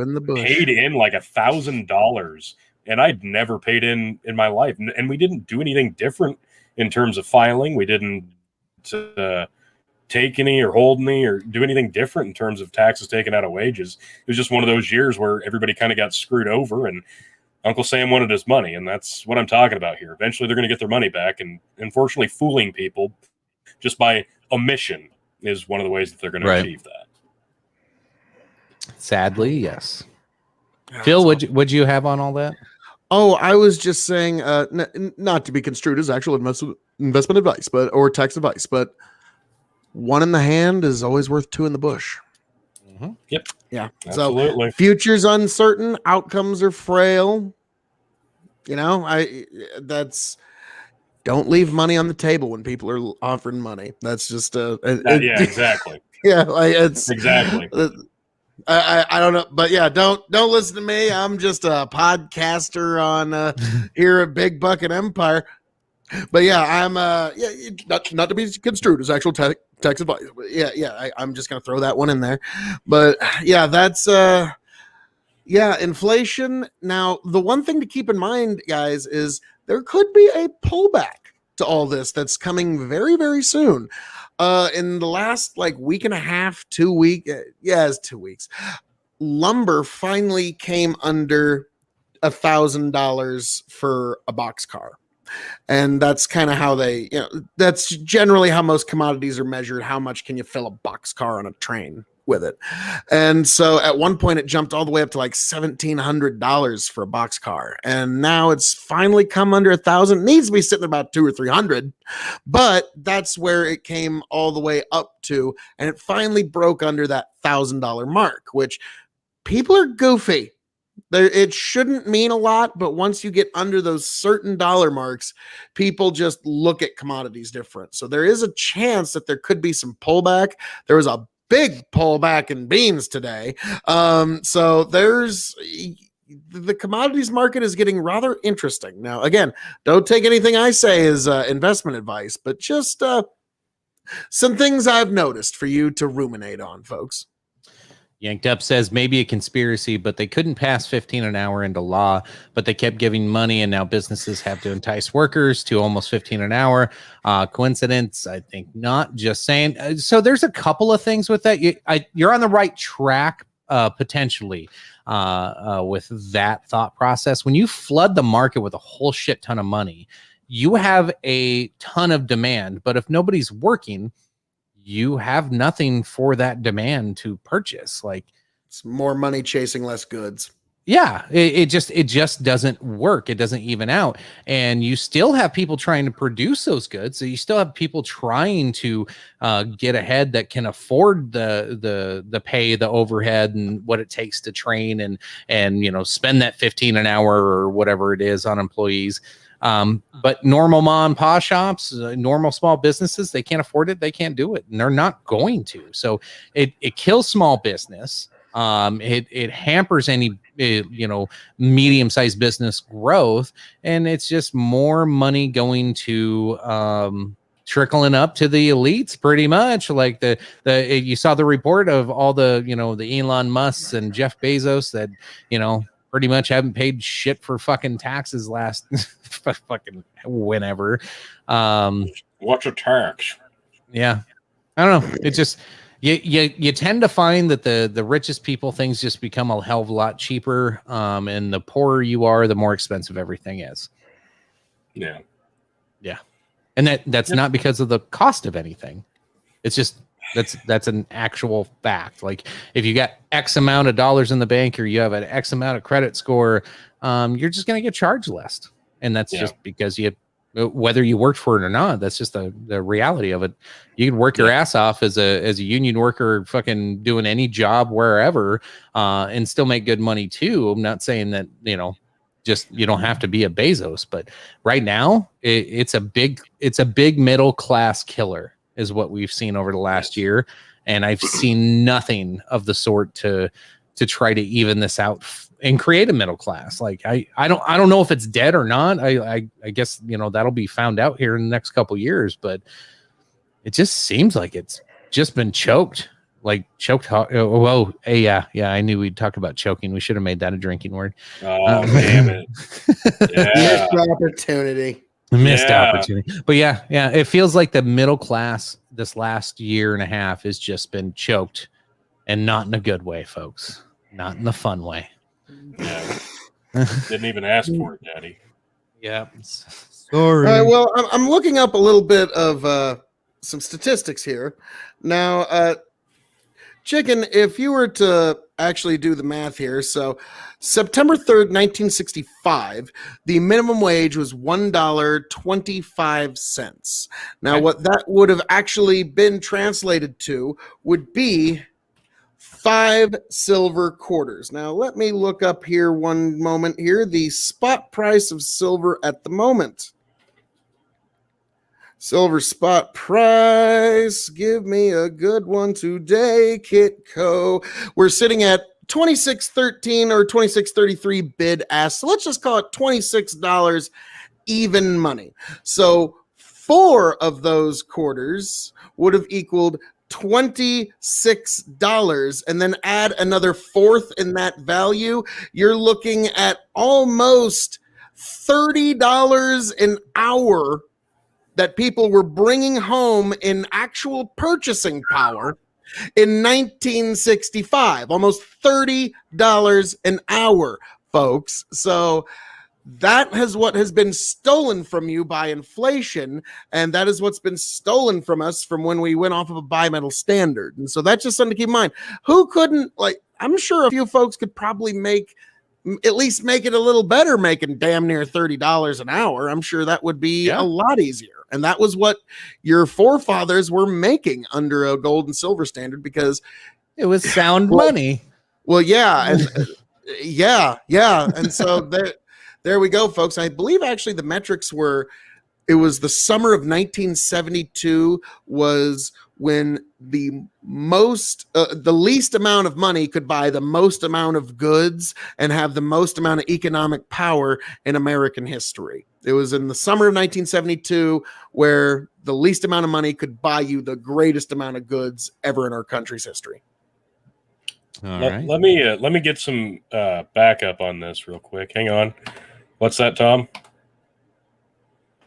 paid in like $1,000, and I'd never paid in my life. And we didn't do anything different in terms of filing. We didn't take any or hold any or do anything different in terms of taxes taken out of wages. It was just one of those years where everybody kind of got screwed over, and Uncle Sam wanted his money. And that's what I'm talking about here. Eventually they're going to get their money back. And unfortunately, fooling people just by omission is one of the ways that they're going to achieve that. Sadly, yes. Phil, what'd you have on all that? Oh, I was just saying, not to be construed as actual investment advice, or tax advice, but one in the hand is always worth 2 in the bush. Mm-hmm. Yep. Yeah. Absolutely. So future's uncertain, outcomes are frail. You know, don't leave money on the table when people are offering money. That's just yeah, exactly. Yeah, it's exactly. I don't know, but yeah, don't listen to me. I'm just a podcaster on here at Big Bucket Empire. But yeah, I'm not to be construed as actual tax advice. Yeah, I'm just gonna throw that one in there. But yeah, that's inflation. Now, the one thing to keep in mind, guys, is there could be a pullback to all this that's coming very, very soon. In the last week and a half, 2 weeks, it's 2 weeks, lumber finally came under $1,000 for a boxcar. And that's kind of how that's generally how most commodities are measured. How much can you fill a boxcar on a train with it? And so at one point it jumped all the way up to $1,700 for a boxcar. And now it's finally come under $1,000. It needs to be sitting about 200 or 300, but that's where it came all the way up to. And it finally broke under that $1,000 mark, which people are goofy. It shouldn't mean a lot, but once you get under those certain dollar marks, people just look at commodities different. So there is a chance that there could be some pullback. There was a big pullback in beans today. So there's the commodities market is getting rather interesting. Now, again, don't take anything I say as investment advice, but just some things I've noticed for you to ruminate on, folks. Yanked Up says maybe a conspiracy, but they couldn't pass 15 an hour into law, but they kept giving money, and now businesses have to entice workers to almost 15 an hour. Coincidence? I think not. Just saying. So there's a couple of things with that. You're on the right track, potentially, with that thought process. When you flood the market with a whole shit ton of money, you have a ton of demand, but if nobody's working, you have nothing for that demand to purchase. It's more money chasing less goods. Yeah, it just doesn't work. It doesn't even out. And you still have people trying to produce those goods. So you still have people trying to get ahead that can afford the pay, the overhead, and what it takes to train and spend that 15 an hour or whatever it is on employees. But normal mom and pop shops, normal small businesses, they can't afford it. They can't do it, and they're not going to. So it kills small business. It hampers any, medium-sized business growth, and it's just more money going to, trickling up to the elites pretty much. Like you saw the report of all the Elon Musks and Jeff Bezos that, pretty much haven't paid shit for fucking taxes last fucking whenever. What's a tax? Yeah. I don't know. It just you tend to find that the richest people, things just become a hell of a lot cheaper. And the poorer you are, the more expensive everything is. Yeah. Yeah. And that's not because of the cost of anything. It's just that's an actual fact. Like if you got X amount of dollars in the bank or you have an X amount of credit score, you're just going to get charged less. And that's just because whether you worked for it or not, that's just the reality of it. You can work your ass off as a union worker, fucking doing any job wherever, and still make good money too. I'm not saying that, just you don't have to be a Bezos, but right now it's a big middle class killer is what we've seen over the last year, and I've seen nothing of the sort to try to even this out and create a middle class. Like I don't know if it's dead or not. I guess that'll be found out here in the next couple years, but it just seems like it's just been choked. Like choked. Whoa. Hey, yeah. I knew we'd talk about choking. We should have made that a drinking word. Oh, damn it. Yeah. Missed opportunity. Missed opportunity. But yeah. It feels like the middle class this last year and a half has just been choked, and not in a good way, folks. Not in the fun way. Yeah. Didn't even ask for it, Daddy. Yeah. Sorry. All right, well, I'm looking up a little bit of some statistics here. Now, Chicken, if you were to actually do the math here, so September 3rd, 1965, the minimum wage was $1.25. Now, what that would have actually been translated to would be 5 silver quarters. Now, let me look up here one moment here. The spot price of silver at the moment. Silver spot price. Give me a good one today, Kitco. We're sitting at $26.13 or $26.33 bid ask. So let's just call it $26 even money. So 4 of those quarters would have equaled $26, and then add another 4th in that value. You're looking at almost $30 an hour that people were bringing home in actual purchasing power in 1965. Almost $30 an hour, folks. So that is what has been stolen from you by inflation, and that is what's been stolen from us from when we went off of a bimetal standard. And so that's just something to keep in mind. Who couldn't, I'm sure a few folks could probably at least make it a little better, making damn near $30 an hour. I'm sure that would be a lot easier. And that was what your forefathers were making under a gold and silver standard, because it was sound money. Well, yeah. And yeah. And so there we go, folks. I believe actually the metrics it was the summer of 1972 was when the least amount of money could buy the most amount of goods and have the most amount of economic power in American history. It was in the summer of 1972 where the least amount of money could buy you the greatest amount of goods ever in our country's history. All right. Let me get some backup on this real quick. Hang on. What's that, Tom?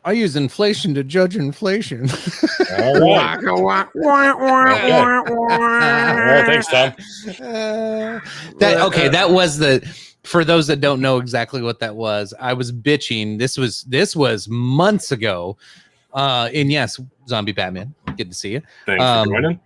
I use inflation to judge inflation. All right. All right, thanks, Tom. That was for those that don't know exactly what that was. I was bitching. This was months ago. And yes, Zombie Batman, good to see you. Thanks for joining.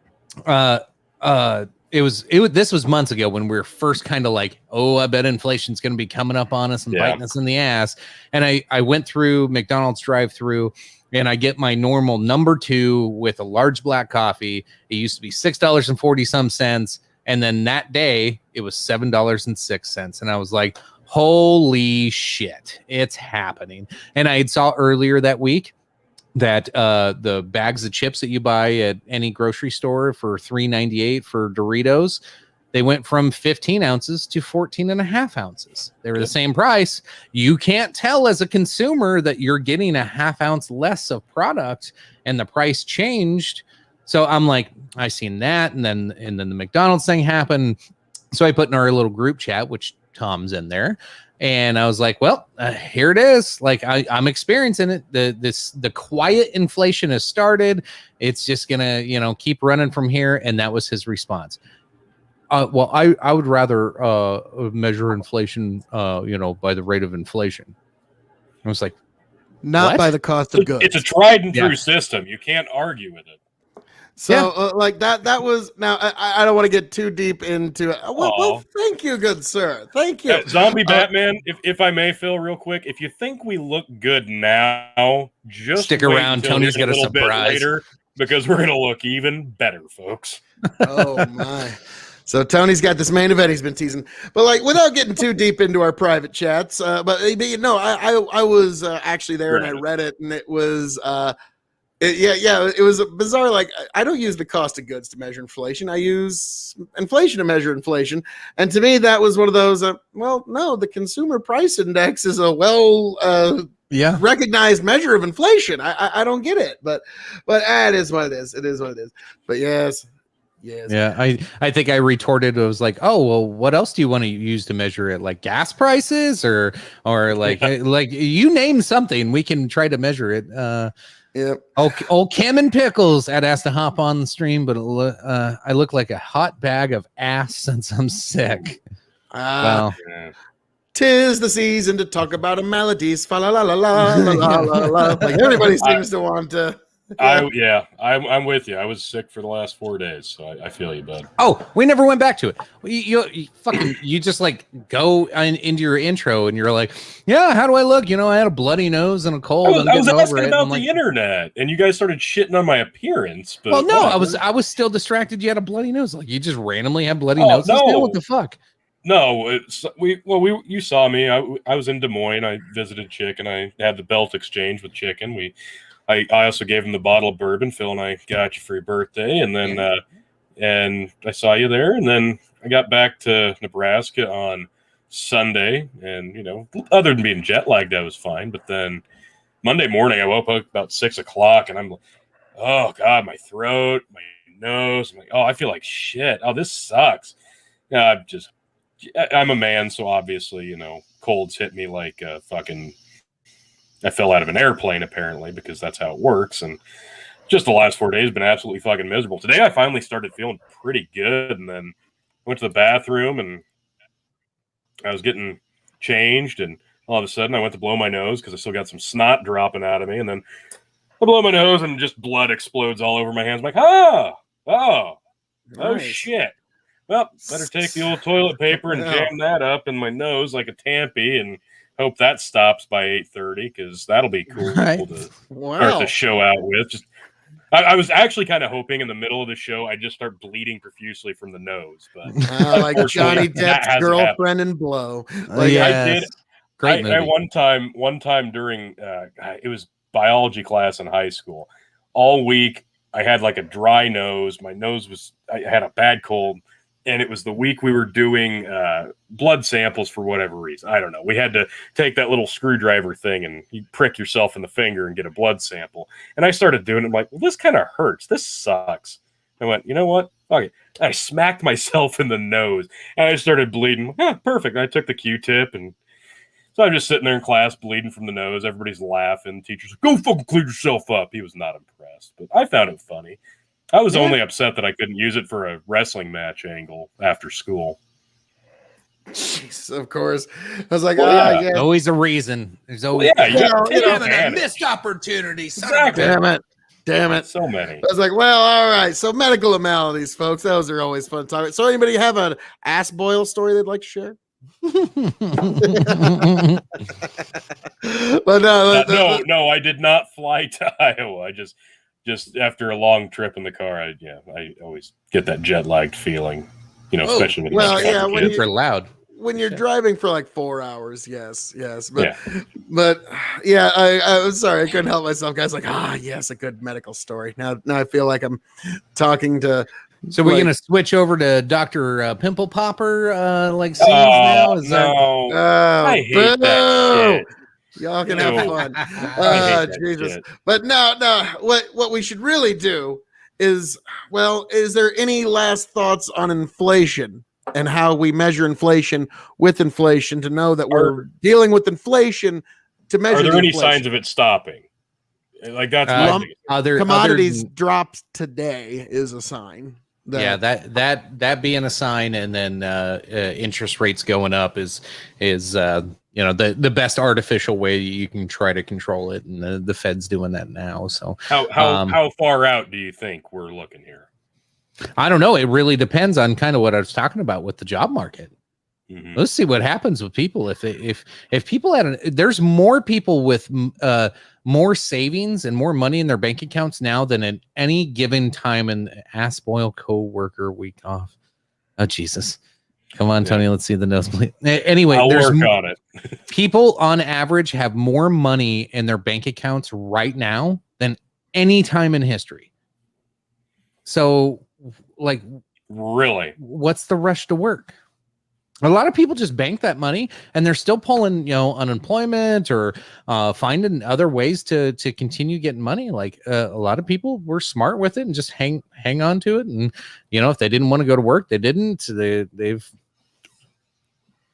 This was months ago when we were first kind of like, oh, I bet inflation's going to be coming up on us and biting us in the ass. And I went through McDonald's drive-through, and I get my normal number 2 with a large black coffee. It used to be $6.40 some cents, and then that day it was $7.06, and I was like, holy shit, it's happening. And I had saw earlier that week that the bags of chips that you buy at any grocery store for $3.98 for Doritos, they went from 15 ounces to 14.5 ounces. They were the same price. You can't tell as a consumer that you're getting a half ounce less of product, and the price changed. So I'm like, I seen that, and then the McDonald's thing happened. So I put in our little group chat, which Tom's in there. And I was like, well, here it is. Like I'm experiencing it. The quiet inflation has started. It's just gonna, keep running from here. And that was his response. Well, I would rather measure inflation, by the rate of inflation. I was like, Not what? by the cost of goods. It's a tried and true system. You can't argue with it. So like that was now I don't want to get too deep into it. Well, thank you, good sir. Thank you. Zombie Batman, if I may, Phil, real quick, if you think we look good now, just stick wait around. until Tony's got a little bit surprise later, because we're gonna look even better, folks. Oh my. So Tony's got this main event he's been teasing, but like without getting too deep into our private chats, I was actually there and I read it, and it was it was a bizarre. Like I don't use the cost of goods to measure inflation. I use inflation to measure inflation, and to me that was one of those. No, the consumer price index is a recognized measure of inflation. I don't get it, but it is what it is. It is what it is. But yes. Yeah, I think I retorted. It was like, oh well, what else do you want to use to measure it? Like gas prices, or like like you name something, we can try to measure it. Old Cam and Pickles had asked to hop on the stream, but I look like a hot bag of ass since I'm sick. Well. Tis the season to talk about a melodies. Fa la la la la la la la. Like everybody seems to want to. I'm with you. I was sick for the last 4 days, so I feel you, bud. Oh, we never went back to it. You just like go into your intro and you're like, yeah, how do I look? I had a bloody nose and a cold. I was asking about the internet, and you guys started shitting on my appeence. But well, no, I was still distracted. You had a bloody nose. Like you just randomly have bloody noses. No. What the fuck? No, you saw me. I was in Des Moines. I visited Chick, and I had the belt exchange with Chicken. I also gave him the bottle of bourbon. Phil and I got you for your birthday, and then and I saw you there, and then I got back to Nebraska on Sunday, and other than being jet lagged, I was fine. But then Monday morning, I woke up about 6 o'clock, and I'm like, oh god, my throat, my nose. I'm like, oh, I feel like shit. Oh, this sucks. I'm a man, so obviously, colds hit me like fucking. I fell out of an airplane, apparently, because that's how it works. And just the last 4 days have been absolutely fucking miserable. Today, I finally started feeling pretty good. And then went to the bathroom and I was getting changed. And all of a sudden, I went to blow my nose because I still got some snot dropping out of me. And then I blow my nose and just blood explodes all over my hands. I'm like, oh, shit. Well, better take the old toilet paper and jam that up in my nose like a tampy and hope that stops by 8:30 because that'll be cool to start the show out with. I was actually kind of hoping in the middle of the show I'd just start bleeding profusely from the nose, but like Johnny Depp's girlfriend in Blow. I did. Great movie. I one time during it was biology class in high school. All week I had like a dry nose. My nose I had a bad cold. And it was the week we were doing blood samples for whatever reason. I don't know. We had to take that little screwdriver thing and you prick yourself in the finger and get a blood sample. And I started doing it. I'm like, well, this kind of hurts. This sucks. I went, you know what? Okay. I smacked myself in the nose and I started bleeding. Perfect. I took the Q-tip and so I'm just sitting there in class bleeding from the nose. Everybody's laughing. Teacher's like, go fucking clean yourself up. He was not impressed, but I found it funny. I was only upset that I couldn't use it for a wrestling match angle after school. Jeez, of course. I was like, always a reason. There's always a missed opportunity. Damn it. So many. I was like, well, all right. So medical maladies, folks. Those are always fun topics. So anybody have an ass boil story they'd like to share? But no, I did not fly to Iowa. I just after a long trip in the car, I always get that jet lagged feeling, especially when when you're loud. When you're driving for like 4 hours, yes, but I was sorry, I couldn't help myself, guys. Like, yes, a good medical story. Now I feel like I'm talking to. So we're gonna switch over to Dr. Pimple Popper scenes now. I hate that shit. Y'all can have fun. Jesus. But no. What we should really do is there any last thoughts on inflation? and how we measure inflation with inflation to know that we're dealing with inflation to measure. Are there the any inflation. signs of it stopping? Like that's my biggest- commodities dropped today is a sign. That being a sign, and then interest rates going up is the best artificial way you can try to control it, and the Fed's doing that now. So how far out do you think we're looking here? I don't know. It really depends on kind of what I was talking about with the job market. Mm-hmm. Let's see what happens with people. If people there's more people with more savings and more money in their bank accounts now than at any given time in Ask Boyle co-worker week off. Oh, Jesus. Come on, Tony. Let's see the nosebleed. Anyway, I'll there's work on it. People on average have more money in their bank accounts right now than any time in history. So, like, really, what's the rush to work? A lot of people just bank that money and they're still pulling, unemployment or finding other ways to continue getting money. Like a lot of people were smart with it and just hang on to it. And, if they didn't want to go to work, they didn't. They've.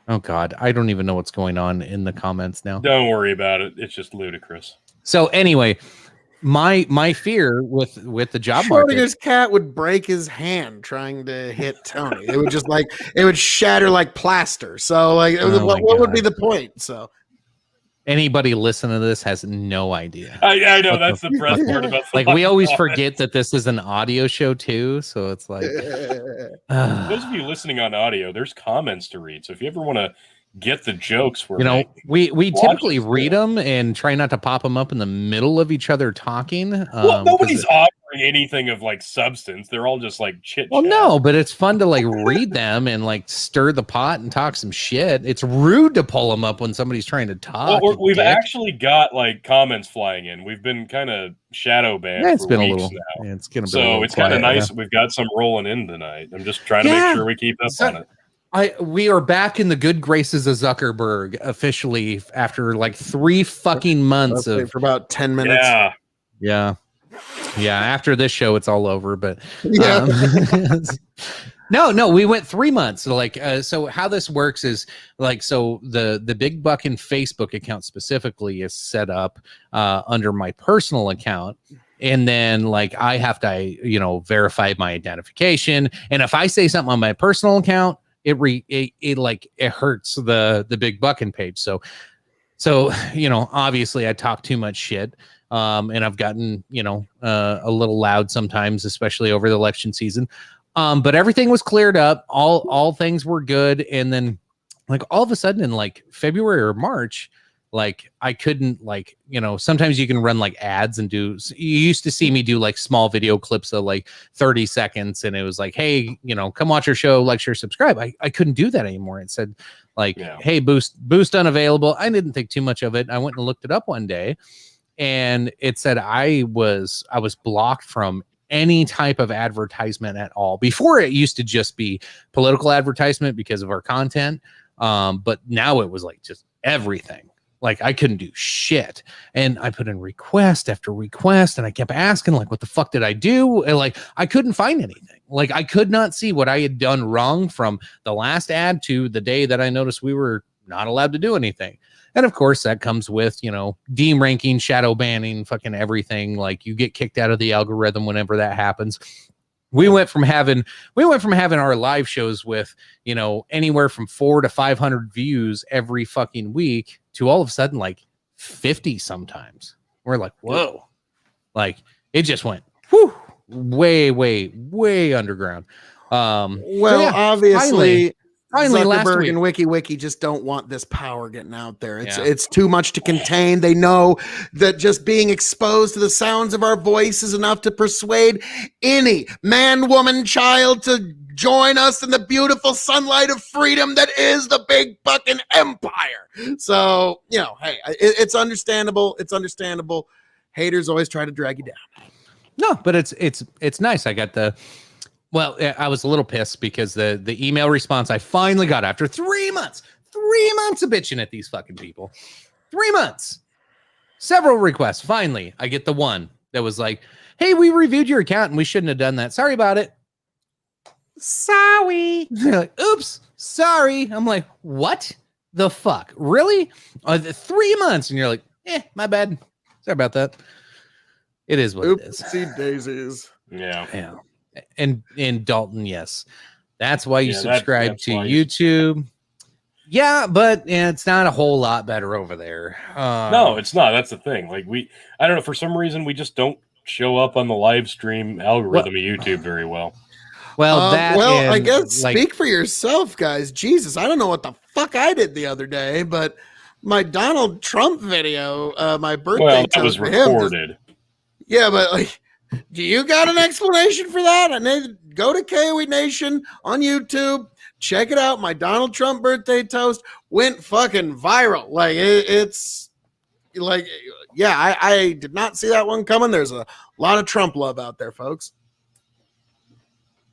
Oh, God, I don't even know what's going on in the comments now. Don't worry about it. It's just ludicrous. So anyway, my fear with the job market. Schrodinger's cat would break his hand trying to hit Tony. It would just it would shatter like plaster. So what would be the point? So anybody listening to this has no idea. I know that's the best part about we always forget that this is an audio show too. So it's like those of you listening on audio, there's comments to read. So if you ever want to get the jokes, we typically read them and try not to pop them up in the middle of each other talking. Well, nobody's offering anything of substance. They're all just chit chat. Well, no, but it's fun to read them and stir the pot and talk some shit. It's rude to pull them up when somebody's trying to talk. Well, we've actually got comments flying in. We've been kind of shadow banned. Yeah, it's for been weeks a little. now. Yeah, it's gonna be. So it's kind of nice. Yeah. We've got some rolling in tonight. I'm just trying to make sure we keep up on it. We are back in the good graces of Zuckerberg officially after 3 fucking months for about 10 minutes. Yeah. After this show, it's all over. But no, we went 3 months. So how this works is so the Big Buckin' Facebook account specifically is set up under my personal account. And then I have to, verify my identification. And if I say something on my personal account, it hurts the Big Buckin' page. So obviously I talk too much shit. And I've gotten, a little loud sometimes, especially over the election season. But everything was cleared up. All things were good. And then all of a sudden in February or March, I couldn't sometimes you can run ads and you used to see me do small video clips of 30 seconds. And it was hey, come watch our show, share, subscribe. I couldn't do that anymore. It said hey, boost unavailable. I didn't think too much of it. I went and looked it up one day and it said I was blocked from any type of advertisement at all. Before it used to just be political advertisement because of our content. But now it was just everything. I couldn't do shit. And I put in request after request and I kept asking what the fuck did I do? And I couldn't find anything. I could not see what I had done wrong from the last ad to the day that I noticed we were not allowed to do anything. And of course that comes with, deem ranking, shadow banning, fucking everything. You get kicked out of the algorithm whenever that happens. We went from having our live shows with, anywhere from 400 to 500 views every fucking week to all of a sudden 50 sometimes. We're whoa. It just went way underground. Obviously finally last Zuckerberg week. and WikiWiki just don't want this power getting out there. It's too much to contain. They know that just being exposed to the sounds of our voice is enough to persuade any man, woman, child to join us in the beautiful sunlight of freedom that is the Big Buckin' Empire. So, hey, it's understandable. It's understandable. Haters always try to drag you down. No, but it's nice. I got I was a little pissed because the email response I finally got after 3 months of bitching at these fucking people. 3 months. Several requests. Finally, I get the one that was hey, we reviewed your account and we shouldn't have done that. Sorry about it. sorry. They're like, oops, sorry. I'm like, what the fuck? Really? 3 months. And you're like, my bad. Sorry about that. It is what it is. Oopsie daisies. Yeah. Yeah. And Dalton, yes. That's why you Yeah, subscribe that's to why you- YouTube. Yeah, but it's not a whole lot better over there. No, it's not. That's the thing. Like I don't know, for some reason we just don't show up on the live stream algorithm of YouTube very well. Well, I guess speak for yourself, guys. Jesus, I don't know what the fuck I did the other day, but my Donald Trump video, my birthday Well, that toast was for him just- recorded. yeah, but like, do you got an explanation for that? And then go to KOE Nation on YouTube. Check it out. My Donald Trump birthday toast went fucking viral. Like it's like, yeah, I did not see that one coming. There's a lot of Trump love out there, folks.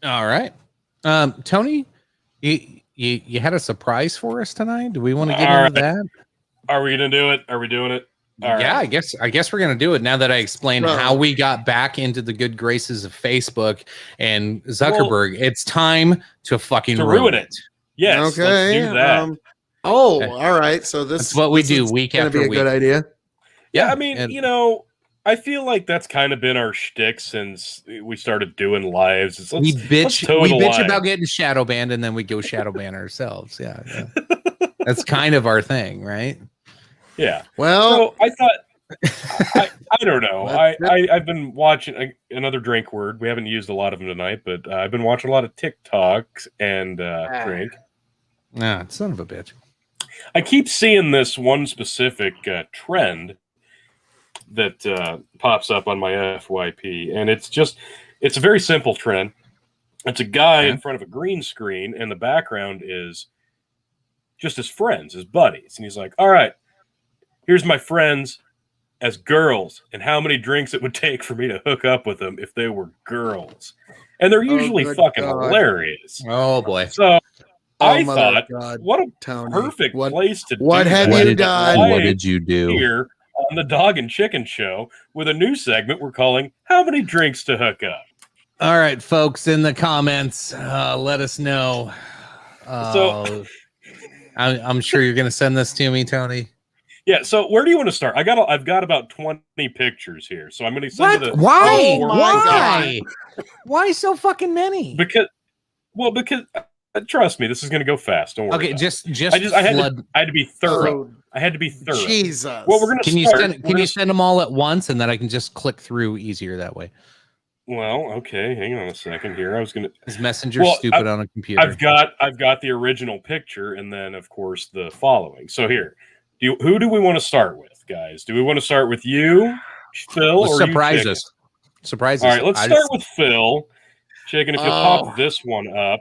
All right. Tony, you had a surprise for us tonight. Do we want to get All into that? Are we gonna do it? Are we doing it? All Yeah, right. I guess we're gonna do it now that I explained Well- how we got back into the good graces of Facebook and Zuckerberg. It's time to fucking To ruin ruin it. it. Yes, let's do that. All right. So That's what we do week gonna after be a week. good idea. Yeah, I mean, and- I feel like that's kind of been our shtick since we started doing lives. It's, we let's bitch toe the line. about getting shadow banned and then we go shadow ban ourselves. Yeah. That's kind of our thing, right? Yeah. Well, So I thought, I don't know. That's I've been watching another drink word. We haven't used a lot of them tonight, but I've been watching a lot of TikToks and drink. Nah, son of a bitch. I keep seeing this one specific trend that pops up on my FYP, and it's a very simple trend. It's a guy in front of a green screen, and the background is just his friends, his buddies, and he's like, "All right, here's my friends as girls, and how many drinks it would take for me to hook up with them if they were girls." And they're usually good fucking God. hilarious. Oh boy. So I mother thought, of God, what a Tony, perfect what place to what do have that. you done? What did you do? Here on the Dog and Chicken Show with a new segment we're calling "How Many Drinks to Hook Up." All right, folks, in the comments, let us know. So- I'm sure you're going to send this to me, Tony. Yeah. So where do you want to start? I've got about 20 pictures here, so I'm going to send you the Why? Oh my Why? Why so fucking many? because trust me, this is going to go fast. Don't worry. Okay, about just it. I had to be thorough. Oh, I had to be thorough. Jesus. Well, we're going to Can you start. send? Can you send them all at once, and then I can just click through easier that way? Well, okay. Hang on a second here. I was going to. Is Messenger Well, stupid on a computer? I've got the original picture, and then of course the following. So here, who do we want to start with, guys? Do we want to start with you, Phil, or surprise you, us. Surprise All us. right, let's start with Phil. Chicken, if you'll pop this one up.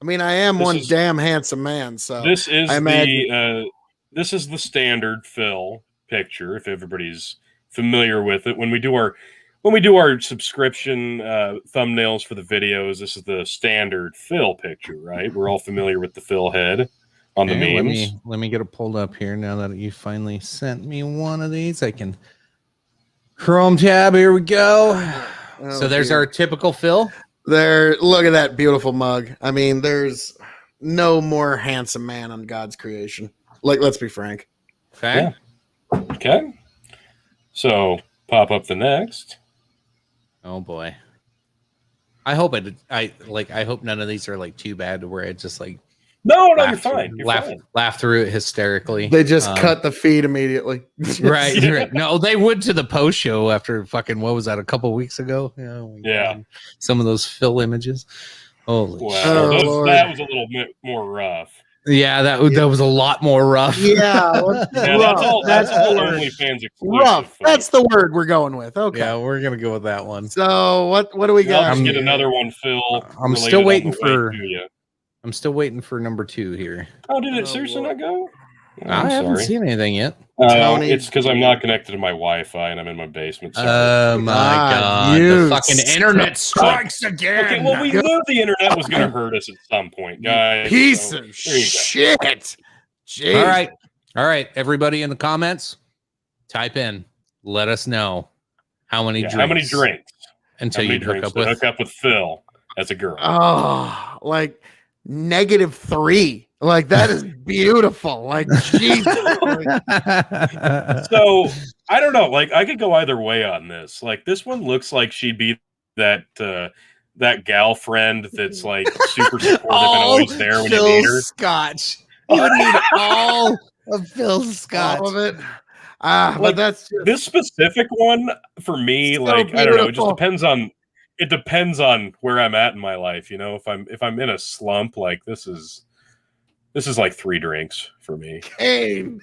I mean, I am This one is- damn handsome man. So This is I this is the standard Phil picture. If everybody's familiar with it, when we do our subscription thumbnails for the videos, this is the standard Phil picture, right? We're all familiar with the Phil head on the Okay, memes. let me get it pulled up here now that you finally sent me one of these. I can Chrome tab. Here we go. Oh, So there's dear. our typical Phil. There. Look at that beautiful mug. I mean, there's no more handsome man on God's creation. Like, let's be frank. Okay. Yeah. Okay. So pop up the next. Oh boy. I hope I hope none of these are like too bad to where it just like No, you're laugh, fine. You're laugh, fine. laugh through it hysterically. They just Um, cut the feed immediately. Right, Yeah. right. No, they would to the post show after fucking what was that a couple weeks ago? Oh my Yeah. God. Some of those Phil images. Holy Wow, shit. Oh, Lord. that was a little bit more rough. Yeah, that was a lot more rough. Yeah, Yeah, rough. that's all the word. OnlyFans exclusive. Rough. folks. That's the word we're going with. Okay. Yeah, we're gonna go with that one. So what do we I'll got? just get here? another one, Phil. I'm related still on waiting the way for- to you. I'm still waiting for number 2 here. Oh, did it Oh, seriously Lord. not go? Oh, I I'm haven't sorry. seen anything yet. Tony. It's because I'm not connected to my Wi-Fi and I'm in my basement. Sorry. Oh my God, God! you The fucking internet strikes again. Okay, well, we knew the internet was going to hurt us at some point, guys. Piece so of there you go. shit. Jeez. All right. Everybody in the comments, type in. Let us know how many Yeah, drinks. how many drinks? until How many you'd hook drinks up to with. hook up with Phil? as a girl. Oh, like -3. Like that is beautiful. Like Jesus. Like, So I don't know. Like I could go either way on this. Like this one looks like she'd be that gal friend that's like super supportive and always there when you need her. Scotch. You would need all of Phil's Scotch. all of it. But Like, that's just, This specific one for me, So like I don't know, it just beautiful. depends on where I'm at in my life. You know, if I'm in a slump, like this is like 3 drinks for me. pain.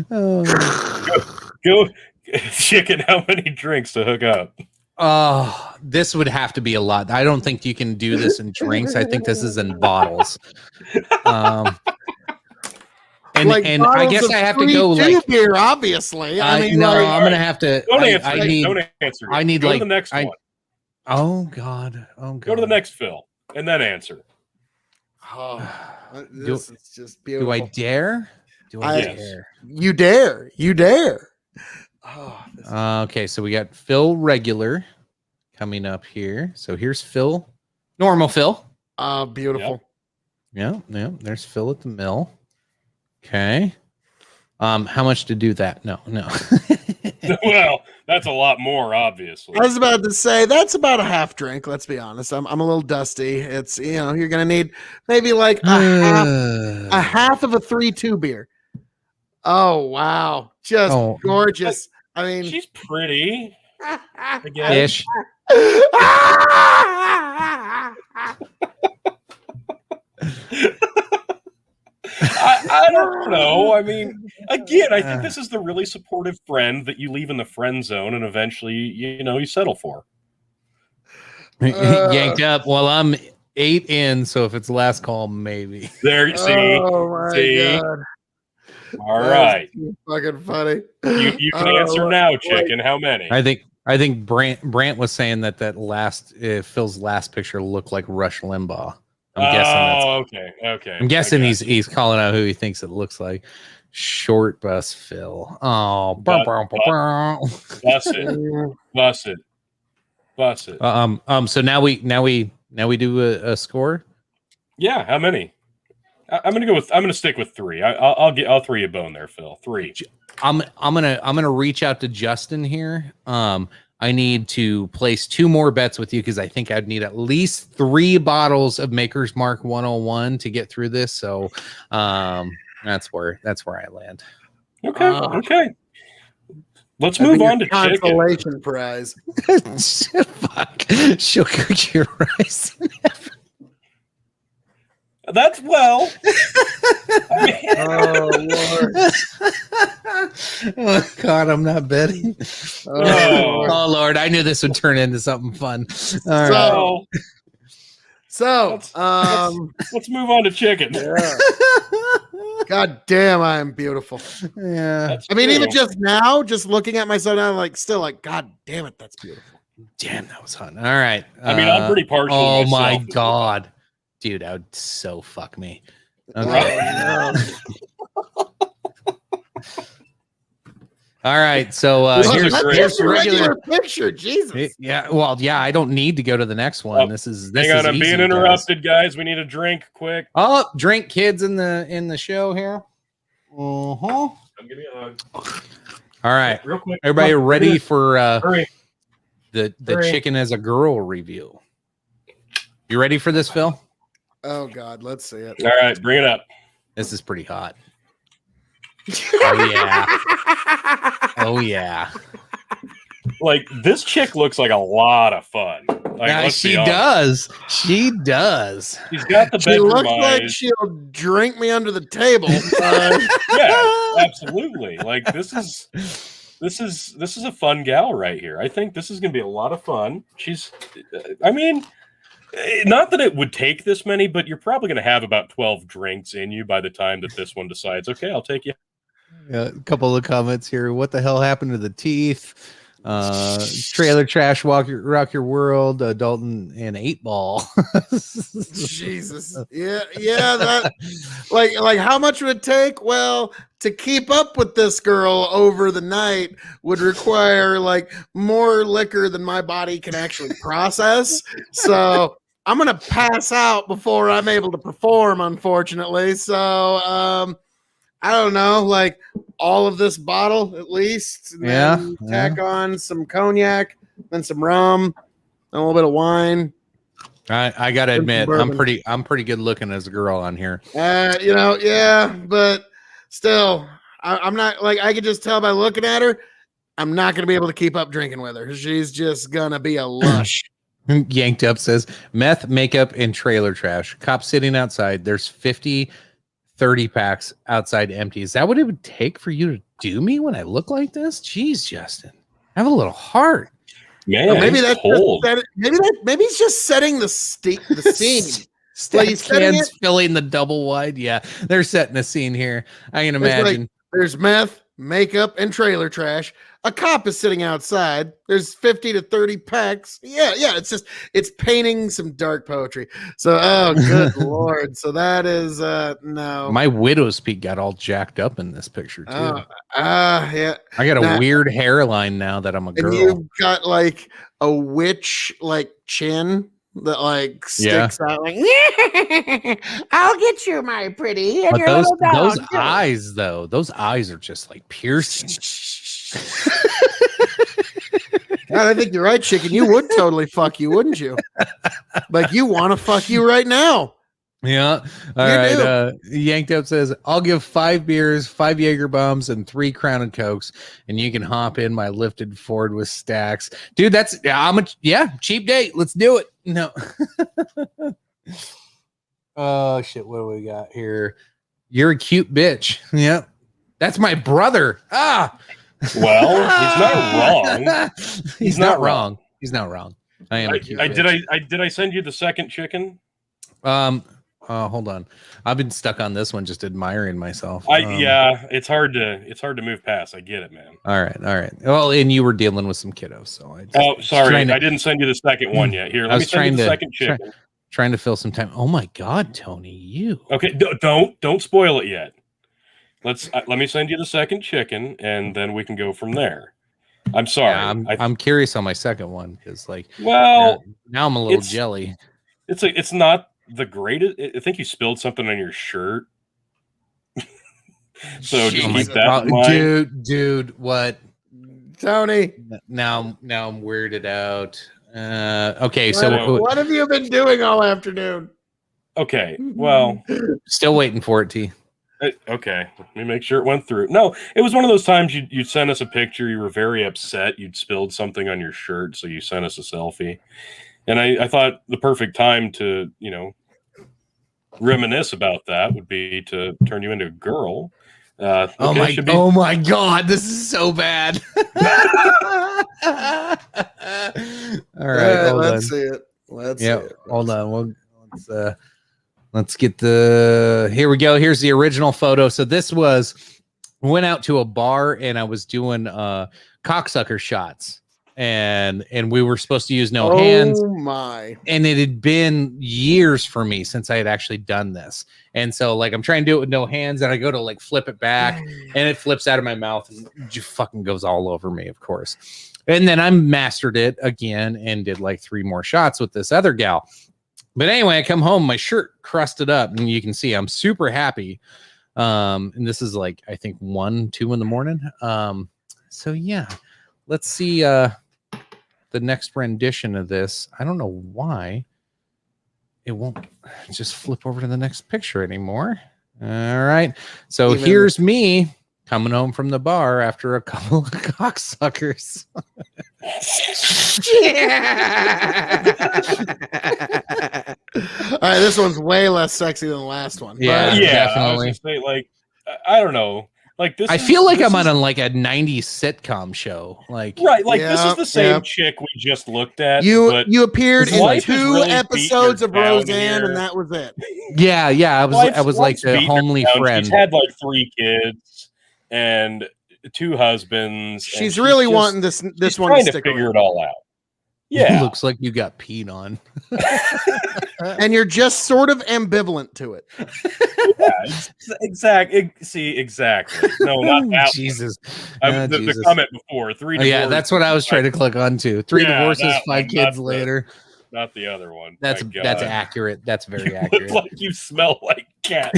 Go chicken, how many drinks to hook up? Oh, this would have to be a lot. I don't think you can do this in drinks. I think this is in bottles. And Like and I bottles guess of I have to go 3-2 like beer, obviously. I mean, no, like, I'm gonna have to. Don't I answer. need. Don't answer. I need go like to the next I- one. Oh God. Oh God. Go to the next Phil, and then answer. oh, this is just Do beautiful. I dare? Do I Yes. dare? You dare. You dare. Oh, this Okay, so we got Phil regular coming up here. So here's Phil, normal Phil. beautiful. Yeah. There's Phil at the mill. Okay. How much to do that? No. Well, that's a lot more, obviously. I was about to say that's about a half drink. Let's be honest. I'm a little dusty. It's you're gonna need maybe like a half of a 3-2 beer. Oh wow, just Oh. gorgeous. I mean, She's pretty. I guess. Ish. I don't know. I mean, again, I think this is the really supportive friend that you leave in the friend zone, and eventually, you settle for. Yanked up. Well, I'm 8 in, so if it's last call, maybe. There, see. Oh my See? god. All That's right, too fucking funny. you can Oh, answer now, chicken. How many? I think Brant was saying that last Phil's last picture looked like Rush Limbaugh. I'm guessing that's. Okay. I'm guessing I he's calling out who he thinks it looks like. Short bus Phil. Oh, Bust it. So now we do a score. Yeah, how many? I'm gonna stick with 3. I'll throw you a bone there, Phil. 3. I'm gonna reach out to Justin here. I need to place 2 more bets with you because I think I'd need at least 3 bottles of Maker's Mark 101 to get through this. So that's where I land. Okay. Let's move on to chicken. consolation prize. Fuck. She'll cook your rice. That's well. Oh Lord. Oh God, I'm not betting. Oh. Oh Lord, I knew this would turn into something fun. All right. So So, let's move on to chicken. yeah. God damn, I am beautiful. Yeah. That's I mean, true. even just now, just looking at myself now, like, still like, God damn it, that's beautiful. Damn, that was fun. All right. I mean, I'm pretty partial. Oh myself my as well. God. Dude, that would so fuck me. Okay. Oh, no. All right. So This is here's a great- here's a regular. regular picture, Jesus. Yeah. Well, yeah. I don't need to go to the next one. Oh, This is Hang on, I'm easy, being guys. interrupted, guys. We need a drink, quick. Oh, drink kids in the show here. Uh-huh. Come give me a hug. All right. Real quick. Everybody Come on, ready hurry. for Hurry. the Hurry. chicken as a girl review? You ready for this, Phil? Oh God, let's see it. All right, bring it up. This is pretty hot. Oh yeah. Oh yeah. Like this chick looks like a lot of fun. Like, Yeah, let's be she honest. does. She does. She's got the She bedroom looks like eyes. she'll drink me under the table. Yeah, absolutely. Like this is a fun gal right here. I think this is going to be a lot of fun. She's, I mean, not that it would take this many, but you're probably going to have about 12 drinks in you by the time that this one decides, okay, I'll take you. A couple of comments here. What the hell happened to the teeth? Trailer Trash, Rock Your World, Dalton, and 8 Ball. Jesus. Yeah, that like how much would it take? Well, to keep up with this girl over the night would require like more liquor than my body can actually process. So I'm gonna pass out before I'm able to perform, unfortunately. So I don't know, like all of this bottle at least. And then tack on some cognac, then some rum, and a little bit of wine. I gotta admit, I'm pretty good looking as a girl on here. But still, I'm not like I could just tell by looking at her, I'm not gonna be able to keep up drinking with her. She's just gonna be a lush. Yanked Up says meth, makeup, and trailer trash. Cops sitting outside. There's 50, 30 packs outside empty. Is that what it would take for you to do me when I look like this? Jeez, Justin, have a little heart. Man, or maybe that's cold. Maybe he's just setting the scene. Like he's setting cans it. filling the double wide. Yeah, they're setting a scene here. I can imagine. There's meth, makeup, and trailer trash. A cop is sitting outside. There's 50 to 30 packs. Yeah. It's painting some dark poetry. So, oh, good Lord. So that is, no. My widow's peak got all jacked up in this picture, too. Yeah. I got a weird hairline now that I'm a girl. And you've got like a witch, like chin that like sticks out like, I'll get you, my pretty. And But your those little dog, too. eyes, though, those eyes are just like piercing. God, I think you're right, chicken. You would totally fuck you, wouldn't you? Like you want to fuck you right now. Yeah. All right. Yanked Up says, I'll give 5 beers, 5 Jaeger bombs, and 3 Crown and Cokes, and you can hop in my lifted Ford with stacks. Dude, that's how much? Yeah, cheap date. Let's do it. No. Oh shit. What do we got here? You're a cute bitch. Yep. That's my brother. Well, he's not wrong. He's not wrong. He's not wrong. I am. Did I send you the second chicken? Hold on. I've been stuck on this one, just admiring myself. Yeah, it's hard to move past. I get it, man. All right. Well, and you were dealing with some kiddos, so sorry, I didn't send you the second one yet. Here, let me send you the second chicken. Trying to fill some time. Oh my God, Tony, you. Okay, don't spoil it yet. Let me send you the second chicken, and then we can go from there. I'm sorry. Yeah, I'm curious on my second one because, like, well, now I'm a little jelly. It's not the greatest. I think you spilled something on your shirt. So just keep that in mind. Dude, what? Tony. Now I'm weirded out. Okay, what have you been doing all afternoon? Okay, well, still waiting for it, T. Okay, let me make sure it went through. No, it was one of those times you sent us a picture. You were very upset. You'd spilled something on your shirt, so you sent us a selfie. And I thought the perfect time to, reminisce about that would be to turn you into a girl. Oh my God, this is so bad. All right, let's see it. See it. Hold on. Let's get here we go. Here's the original photo. So this went out to a bar and I was doing cocksucker shots. And we were supposed to use no hands. Oh my. And it had been years for me since I had actually done this. And so like I'm trying to do it with no hands and I go to like flip it back and it flips out of my mouth and just fucking goes all over me, of course. And then I mastered it again and did like 3 more shots with this other gal. But anyway, I come home, my shirt crusted up, and you can see I'm super happy. And this is like, I think 1, 2 in the morning. So yeah, let's see the next rendition of this. I don't know why it won't just flip over to the next picture anymore. All right. So here's me coming home from the bar after a couple of cocksuckers. All right, this one's way less sexy than the last one. Yeah, definitely. Say, like, I don't know. Like this, I feel like I'm on like a 90s sitcom show. Like this is the same chick we just looked at. You appeared in 2 really episodes of Roseanne, and that was it. Yeah. I was like the homely friend. She's had like 3 kids, and two husbands. and She's really just- wanting this she's one to trying to stick figure around. it all out. Yeah, Looks like you got peed on. And you're just sort of ambivalent to it. exactly. See, exactly. No, not that. one. Jesus. The Jesus. comment before 3 Oh, yeah, divorces, that's what I was trying to click on too. 3 Yeah, divorces, that 5 one, kids not later. not the other one. That's My that's God. accurate. That's very You accurate. look like you smell like cat.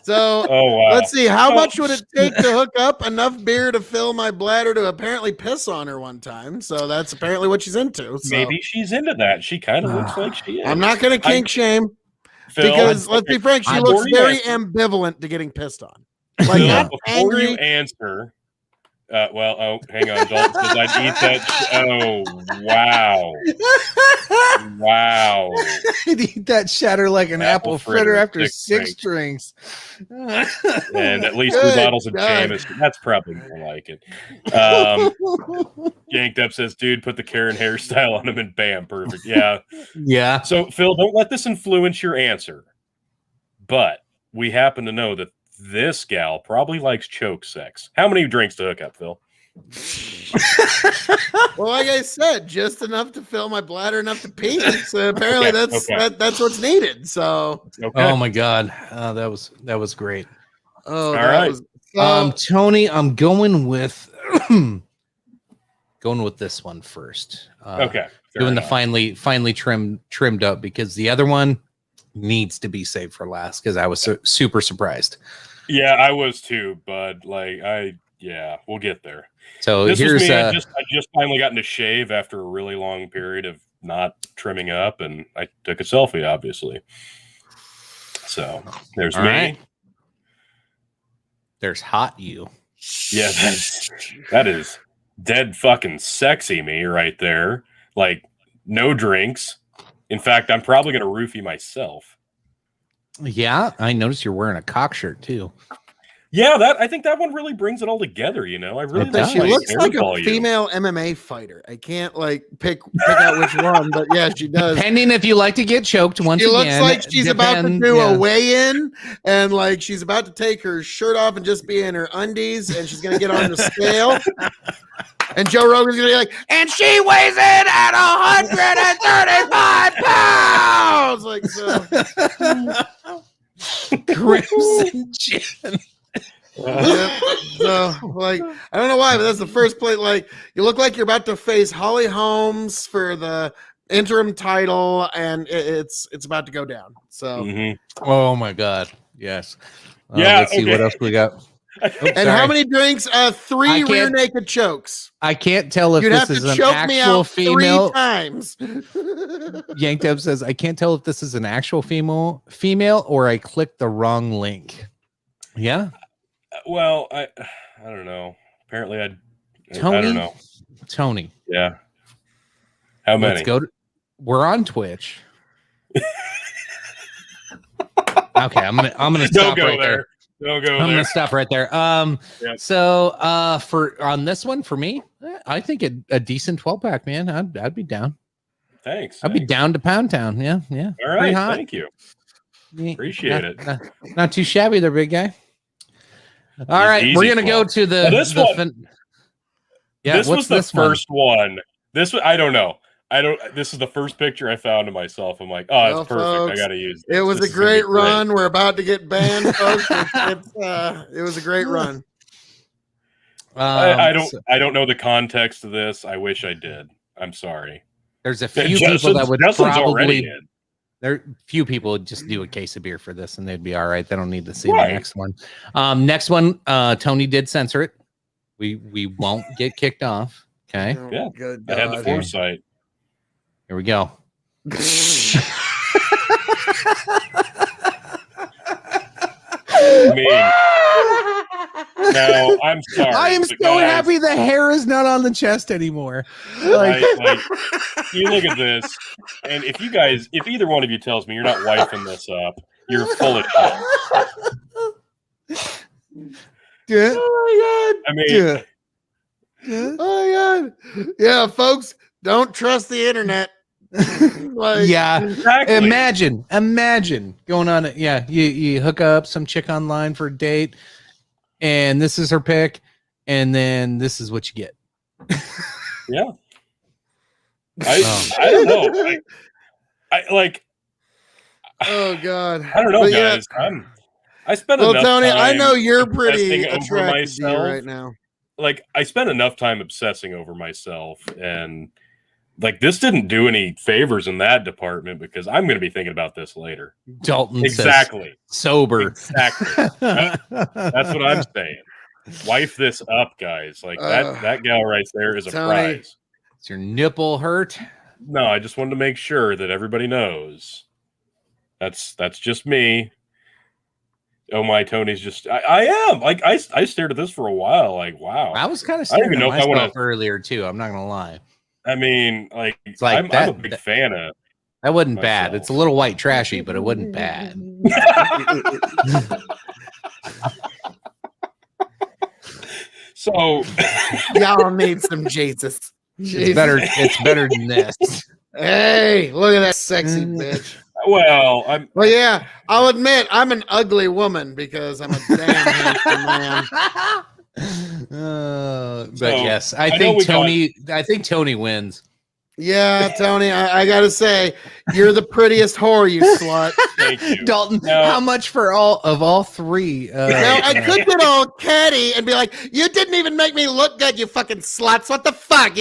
So Oh wow. let's see, how So- much would it take to hook up enough beer to fill my bladder to apparently piss on her one time? So that's apparently what she's into. So Maybe she's into that. She kind of looks like she is. I'm not going to kink shame Phil, because let's be frank, she before looks you very answer- ambivalent to getting pissed on. Like Phil, not before you angry. answer. Hang on. Dalton says I'd eat that. Oh, wow. Wow. I'd eat that shatter like an apple, Apple fritter fritter, after six 6 drinks. And at least Good 2 bottles of God. Jameson. That's probably more like it. Yanked Up says, dude, put the Karen hairstyle on him and bam, perfect. Yeah. Yeah. So, Phil, don't let this influence your answer. But we happen to know that this gal probably likes choke sex. How many drinks to hook up, Phil? Well, like I said, just enough to fill my bladder, enough to pee. So apparently Okay. that's what's needed. So Okay. Oh my god. That was great. oh, All right. Tony, I'm going with this one first. Okay. fair Doing the enough. finally trimmed up because the other one needs to be saved for last because I was super surprised. Yeah, I was too, but we'll get there. So This here's was me. I just finally gotten to shave after a really long period of not trimming up, and I took a selfie, obviously. So there's All me. right. There's hot you. Yeah, that is dead fucking sexy me right there. Like no drinks. In fact, I'm probably gonna roofie myself. Yeah, I noticed you're wearing a cock shirt too. Yeah, I think that one really brings it all together. You know, I really It does. she like looks hair like a volume. female MMA fighter. I can't like pick out which one, but yeah, she does. Depending if you like to get choked once She looks again. like she's about to depend- do yeah. a weigh-in, and like she's about to take her shirt off and just be in her undies, and she's gonna get on the scale. And Joe Rogan's gonna be like, and she weighs in at 135 pounds. Like so. Crimson Chin. Yeah, so like I don't know why, but that's the first plate. Like you look like you're about to face Holly Holmes for the interim title, and it's about to go down. So Mhm. Oh my god. Yes. Yeah, Let's see okay. what else we got. and how many drinks? I 3 can't- rear naked chokes. I can't tell if You'd have this to is an choke me actual out female. 3 times. Yanked Up says I can't tell if this is an actual female or I clicked the wrong link. Yeah. Well, I don't know. Apparently, I Tony? don't know. Tony. Yeah. How many? Let's go. We're on Twitch. Okay, I'm gonna Don't stop go right there. there. Don't go I'm there. gonna stop right there. Yeah. So for on this one for me, I think a decent 12-pack, man. I'd be down. Thanks. I'd be thanks. down to Pound Town. Yeah. All Pretty right. hot. Thank you. Yeah, Appreciate not too shabby there, big guy. All right, Easy we're gonna go flow. to the Well, this the one- this was the first one. This was, I don't know. This is the first picture I found of myself. I'm like, oh, it's Well, perfect. folks, I got to use this. It was This a is gonna be great run. We're about to get banned, folks. It was a great run. I don't know the context of this. I wish I did. I'm sorry. There's a few people that would Justin's already probably in. there. Few people would just do a case of beer for this, and they'd be all right. They don't need to see Right. the next one. Next one, Tony did censor it. We won't get kicked off. Okay, Oh, Yeah, good I had the God. foresight. here we go. I mean, no, I'm sorry. I am but so guys, happy the hair is not on the chest anymore. Like, like, you look at this, and if either one of you tells me you're not wifing this up, you're full of shit. yeah, Oh I mean, yeah. my God. Yeah, folks, don't trust the internet. Like, Yeah. exactly. Imagine going on. Yeah, you hook up some chick online for a date, and this is her pick, and then this is what you get. Yeah. I don't know. Oh God. I don't know, But yeah. guys. I spent Well, enough Tony, time I know you're pretty obsessing over attracted to you myself. right now. Like, I spent enough time obsessing over myself, and like this didn't do any favors in that department because I'm going to be thinking about this later. Dalton Exactly. says sober. Exactly. That's what I'm saying. Wife this up, guys. Like that gal right there is a Tony. prize. Is your nipple hurt? No, I just wanted to make sure that everybody knows. That's just me. Oh my, Tony's just. I am like I stared at this for a while. Like, wow. I was kind of I don't staring even at know if I myself want to. earlier too. I'm not gonna lie. I mean, like, like I'm a big fan of. That wasn't bad. myself. It's a little white trashy, but it wasn't bad. So Y'all need some Jesus. It's better than this. Hey, look at that sexy bitch. well, I'm. Well, yeah, I'll admit I'm an ugly woman because I'm a damn handsome man. But So, yes, I I know think we got- Tony wins. Yeah, Tony, I gotta say, you're the prettiest whore, you slut. Thank you. Dalton, No. how much for all three? Now, I could get all catty and be like, you didn't even make me look good, you fucking sluts. What the fuck?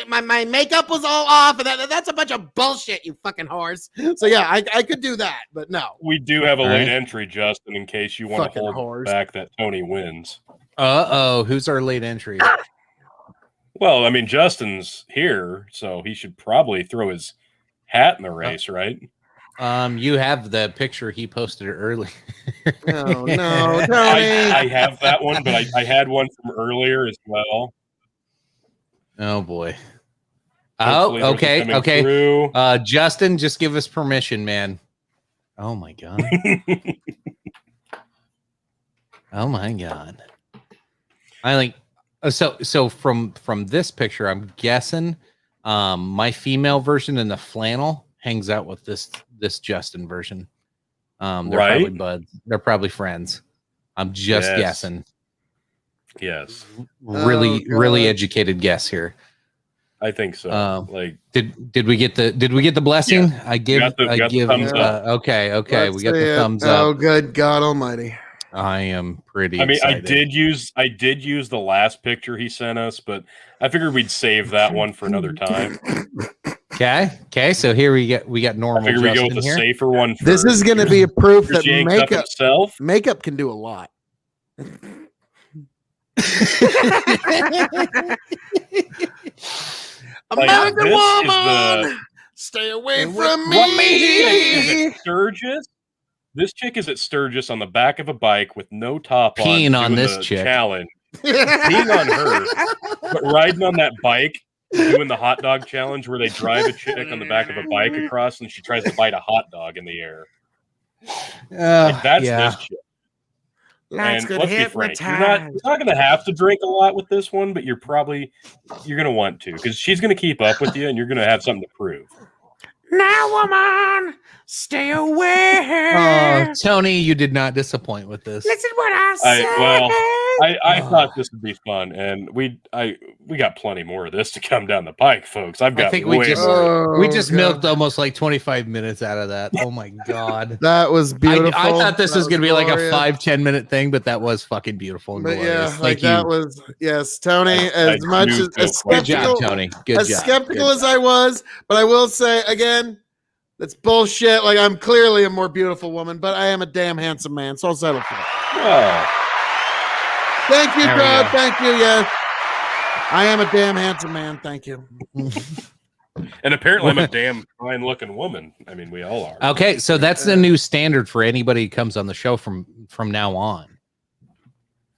My makeup was all off, and that's a bunch of bullshit, you fucking whores. So, yeah, I could do that, but no. We do have a All late right. entry, Justin, in case you want to Fucking hold whores. back that Tony wins. Who's our late entry? Well, I mean, Justin's here, so he should probably throw his hat in the race, right? You have the picture he posted earlier. No, Tony. I have that one, but I had one from earlier as well. Oh boy. Hopefully Oh, there's one coming okay. through. Justin, just give us permission, man. Oh my god. Oh my god. I like so from this picture, I'm guessing my female version in the flannel hangs out with this Justin version. They're Right. probably buds. They're probably friends. I'm just Yes. guessing. Yes, Really God. educated guess here. I think so. Like, Did we get the blessing? Yeah. I give got the thumbs thumbs up. Okay, Let's we got see the it. thumbs Oh, up. good God Almighty. I am pretty I mean, excited. I did use the last picture he sent us, but I figured we'd save that one for another time. Okay, so here we got I normal figured we go Justin with the here. safer one first. This is going to be a proof Here's that Yanks up himself. makeup can do a lot. Like, American this is woman, stay away from What chick is me. at Sturgis? This chick is at Sturgis on the back of a bike with no top on. Peeing on doing this the chick. challenge. Peeing on her, but riding on that bike, doing the hot dog challenge where they drive a chick on the back of a bike across and she tries to bite a hot dog in the air. Like, that's this chick. That's And good let's be frank, you're not going to have to drink a lot with this one, but you're going to want to because she's going to keep up with you and you're going to have something to prove. Now, woman, stay away. Tony, you did not disappoint with this. Listen what I say. I thought this would be fun, and we got plenty more of this to come down the pike, folks. I've got think way we just- more. We just God. milked almost like 25 minutes out of that. Oh my god. That was beautiful. I thought this That was going to be like a glorious. 5-10 minute thing, but that was fucking beautiful and But glorious. yeah, like Thank that you. was yes, Tony. I As much do as feel Good job, skeptical, Tony. Good as job. skeptical Good as I was, but I will say again, that's bullshit. Like I'm clearly a more beautiful woman, but I am a damn handsome man, so I'll settle for it. Oh, Thank you, There we crowd. go. Thank you. Yes, I am a damn handsome man. Thank you. and apparently I'm a damn fine-looking woman. I mean, we all are. Okay, so that's the new standard for anybody who comes on the show from now on.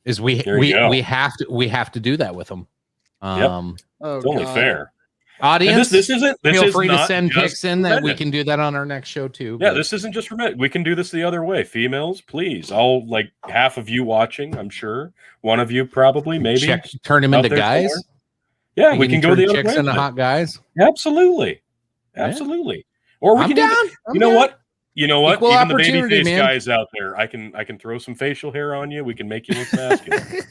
Is we There you go. have to do that with them. Oh, It's only God. fair. Audience, And this isn't. This feel is free to not send just pics in that we men. can do that on our next show too. Yeah, but- this isn't just for men. We can do this the other way. Females, please. All like half of you watching, I'm sure. One of you probably, maybe. turn them out into there guys. somewhere. Yeah, we can go turn the other chicks way. into with it. hot guys. Absolutely. Yeah. Absolutely. Or we I'm can down. even, I'm you know down. what? You know what? Equal Even the opportunity, babyface man. guys out there, I can throw some facial hair on you. We can make you look masculine.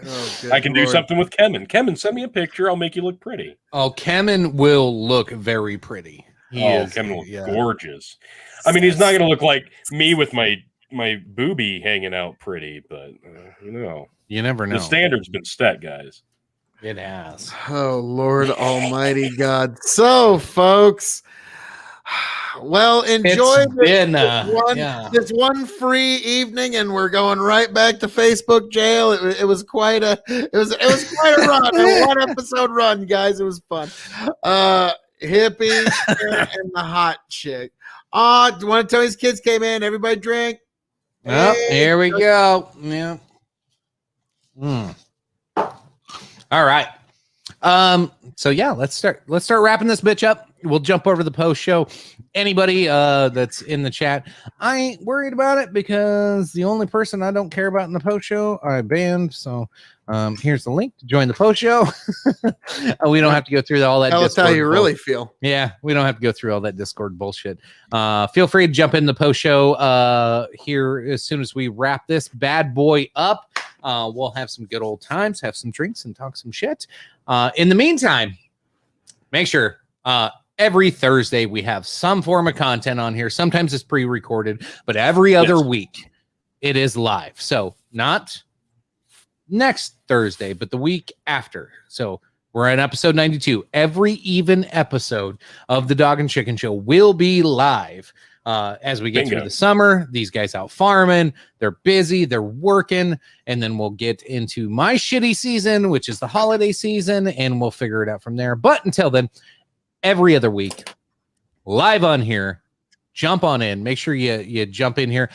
Oh, good I can do Lord. something with Kemen. Kemen, send me a picture. I'll make you look pretty. Oh, Kemen will look very pretty. Kemen looks gorgeous. I mean, he's not going to look like me with my boobie hanging out pretty, but you never know. The standard's been set, guys. It has. Oh, Lord Almighty God. So, folks, well, enjoy this one free evening, and we're going right back to Facebook jail. It was quite a run, a one episode run, guys. It was fun. Hippie and the hot chick. One of Tony's kids came in. Everybody drink. Oh, here we go. Yeah. All right. So yeah, let's start wrapping this bitch up. We'll jump over the post show. Anybody that's in the chat, I ain't worried about it because the only person I don't care about in the post show I banned. So here's the link to join the post show. We don't have to go through all that. Tell us how you really feel. Yeah, we don't have to go through all that Discord bullshit. Feel free to jump in the post show here as soon as we wrap this bad boy up. We'll have some good old times, have some drinks, and talk some shit. In the meantime, make sure every Thursday we have some form of content on here. Sometimes it's pre-recorded, but every other week it is live. So not next Thursday, but the week after. So we're at episode 92. Every even episode of the Dog and Chicken Show will be live as we get through the summer. These guys out farming, they're busy, they're working, and then we'll get into my shitty season, which is the holiday season, and we'll figure it out from there. But until then, every other week, live on here. Jump on in. Make sure you jump in here.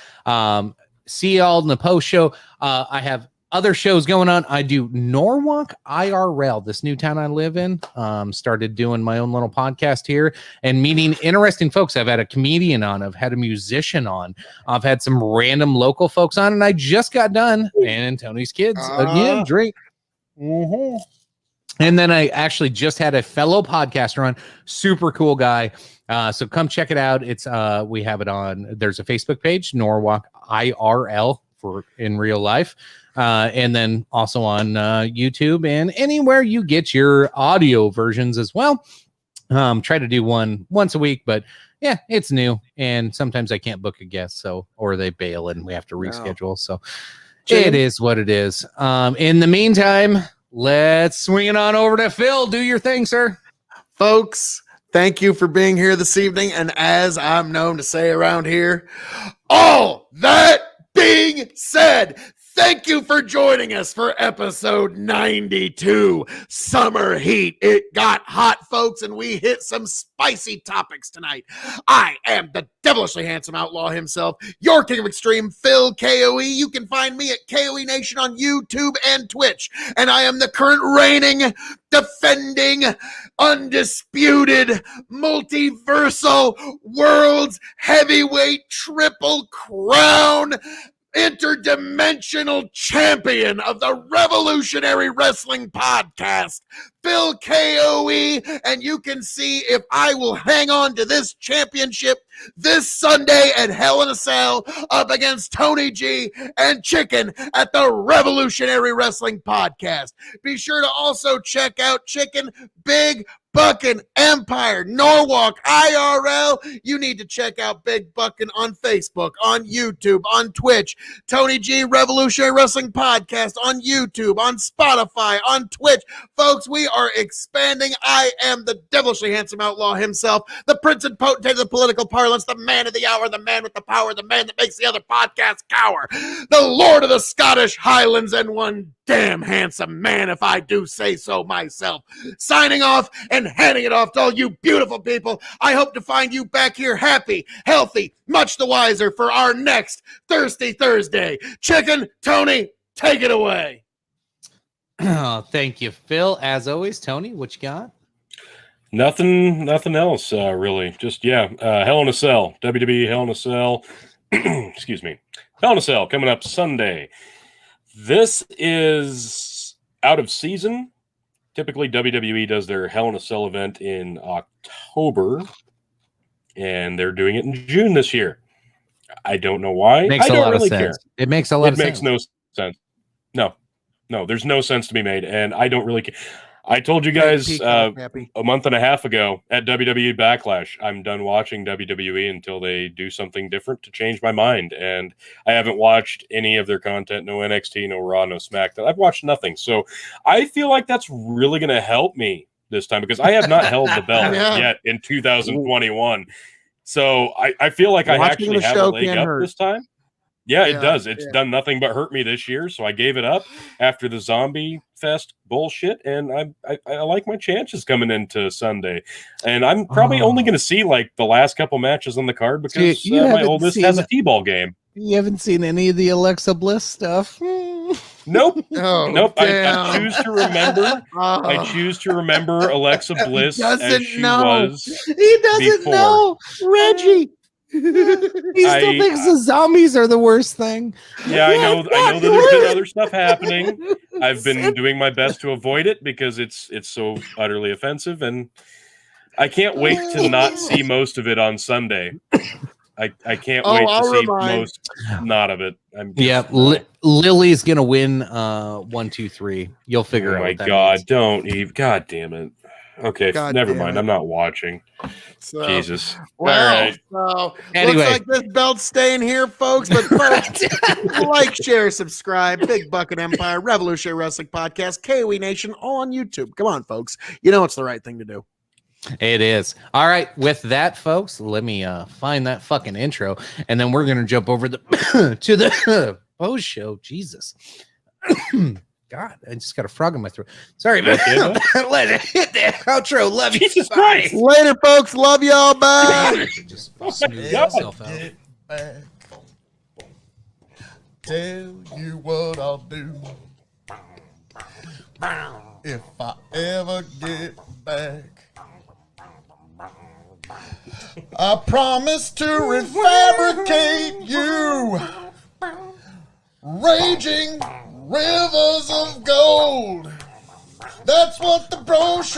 See y'all in the post show. I have other shows going on. I do Norwalk IRL, this new town I live in. Started doing my own little podcast here and meeting interesting folks. I've had a comedian on. I've had a musician on. I've had some random local folks on, and I just got done. And Tony's kids again drink. Mm-hmm. And then I actually just had a fellow podcaster on, super cool guy. So come check it out. It's we have it on. There's a Facebook page, Norwalk IRL for in real life. And then also on YouTube and anywhere you get your audio versions as well. Try to do one once a week, but yeah, it's new. And sometimes I can't book a guest, or they bail and we have to reschedule. So it is what it is. In the meantime, let's swing it on over to Phil. Do your thing, sir. Folks, thank you for being here this evening. And as I'm known to say around here, all that being said, thank you for joining us for episode 92, Summer Heat. It got hot, folks, and we hit some spicy topics tonight. I am the devilishly handsome outlaw himself, your king of extreme, Phil KOE. You can find me at KOE Nation on YouTube and Twitch, and I am the current reigning, defending, undisputed, multiversal, world's heavyweight triple crown interdimensional champion of the Revolutionary Wrestling Podcast, Phil KOE, and you can see if I will hang on to this championship this Sunday at Hell in a Cell up against Tony G and Chicken at the Revolutionary Wrestling Podcast. Be sure to also check out Chicken Big Buckin' Empire, Norwalk IRL. You need to check out Big Buckin' on Facebook, on YouTube, on Twitch. Tony G Revolutionary Wrestling Podcast on YouTube, on Spotify, on Twitch. Folks, we are expanding. I am the devilishly handsome outlaw himself, the prince and potentate of the political parlance, the man of the hour, the man with the power, the man that makes the other podcast cower, the Lord of the Scottish Highlands, and one damn handsome man, if I do say so myself. Signing off and handing it off to all you beautiful people. I hope to find you back here happy, healthy, much the wiser for our next Thirsty Thursday. Chicken, Tony, take it away. Oh, thank you, Phil. As always, Tony, what you got? Nothing else, really. Just, Hell in a Cell. WWE Hell in a Cell. Excuse me. Hell in a Cell coming up Sunday. This is out of season. Typically, WWE does their Hell in a Cell event in October. and they're doing it in June this year. I don't know why. Makes I a don't lot really of sense. care. It makes a lot of It makes sense. no sense. No, there's no sense to be made, and I don't really care. I told you guys Happy. a month and a half ago at WWE Backlash, I'm done watching WWE until they do something different to change my mind. And I haven't watched any of their content, no NXT, no Raw, no SmackDown. I've watched nothing. So I feel like that's really going to help me this time because I have not held the belt yet in 2021. So I feel like I actually have a leg up this time. Yeah, it does. It's done nothing but hurt me this year. So I gave it up after the Zombie Fest bullshit, and I like my chances coming into Sunday. And I'm probably only going to see like the last couple matches on the card because my oldest has a T-ball game. You haven't seen any of the Alexa Bliss stuff? Nope. Oh, nope. I choose to remember. I choose to remember Alexa Bliss as she was. He doesn't before. know, Reggie. He still thinks the zombies are the worst thing. Yeah, I know that there's been other stuff happening. I've been doing my best to avoid it because it's so utterly offensive, and I can't wait to not see most of it on Sunday. I can't wait to see most not of it. Lily's gonna win 1, 2, 3. You'll figure out. Oh my what that God, means. don't Eve. God damn it. Okay, never mind. I'm not watching. So, Jesus. Well, all right. So Anyway. looks like this belt's staying here, folks. But folks, like, share, subscribe. Big Bucket Empire, Revolutionary Wrestling Podcast, KOE Nation, all on YouTube. Come on, folks. You know it's the right thing to do. It is. All right. With that, folks, let me find that fucking intro, and then we're gonna jump over to the post show. Jesus. God, I just got a frog in my throat. Sorry, man. Let it hit that outro. Love you. Jesus Christ. Later, folks. Love y'all. Bye. Just smooth yourself out. Back. Tell you what I'll do if I ever get back. I promise to refabricate you, raging rivers of gold. That's what the brochure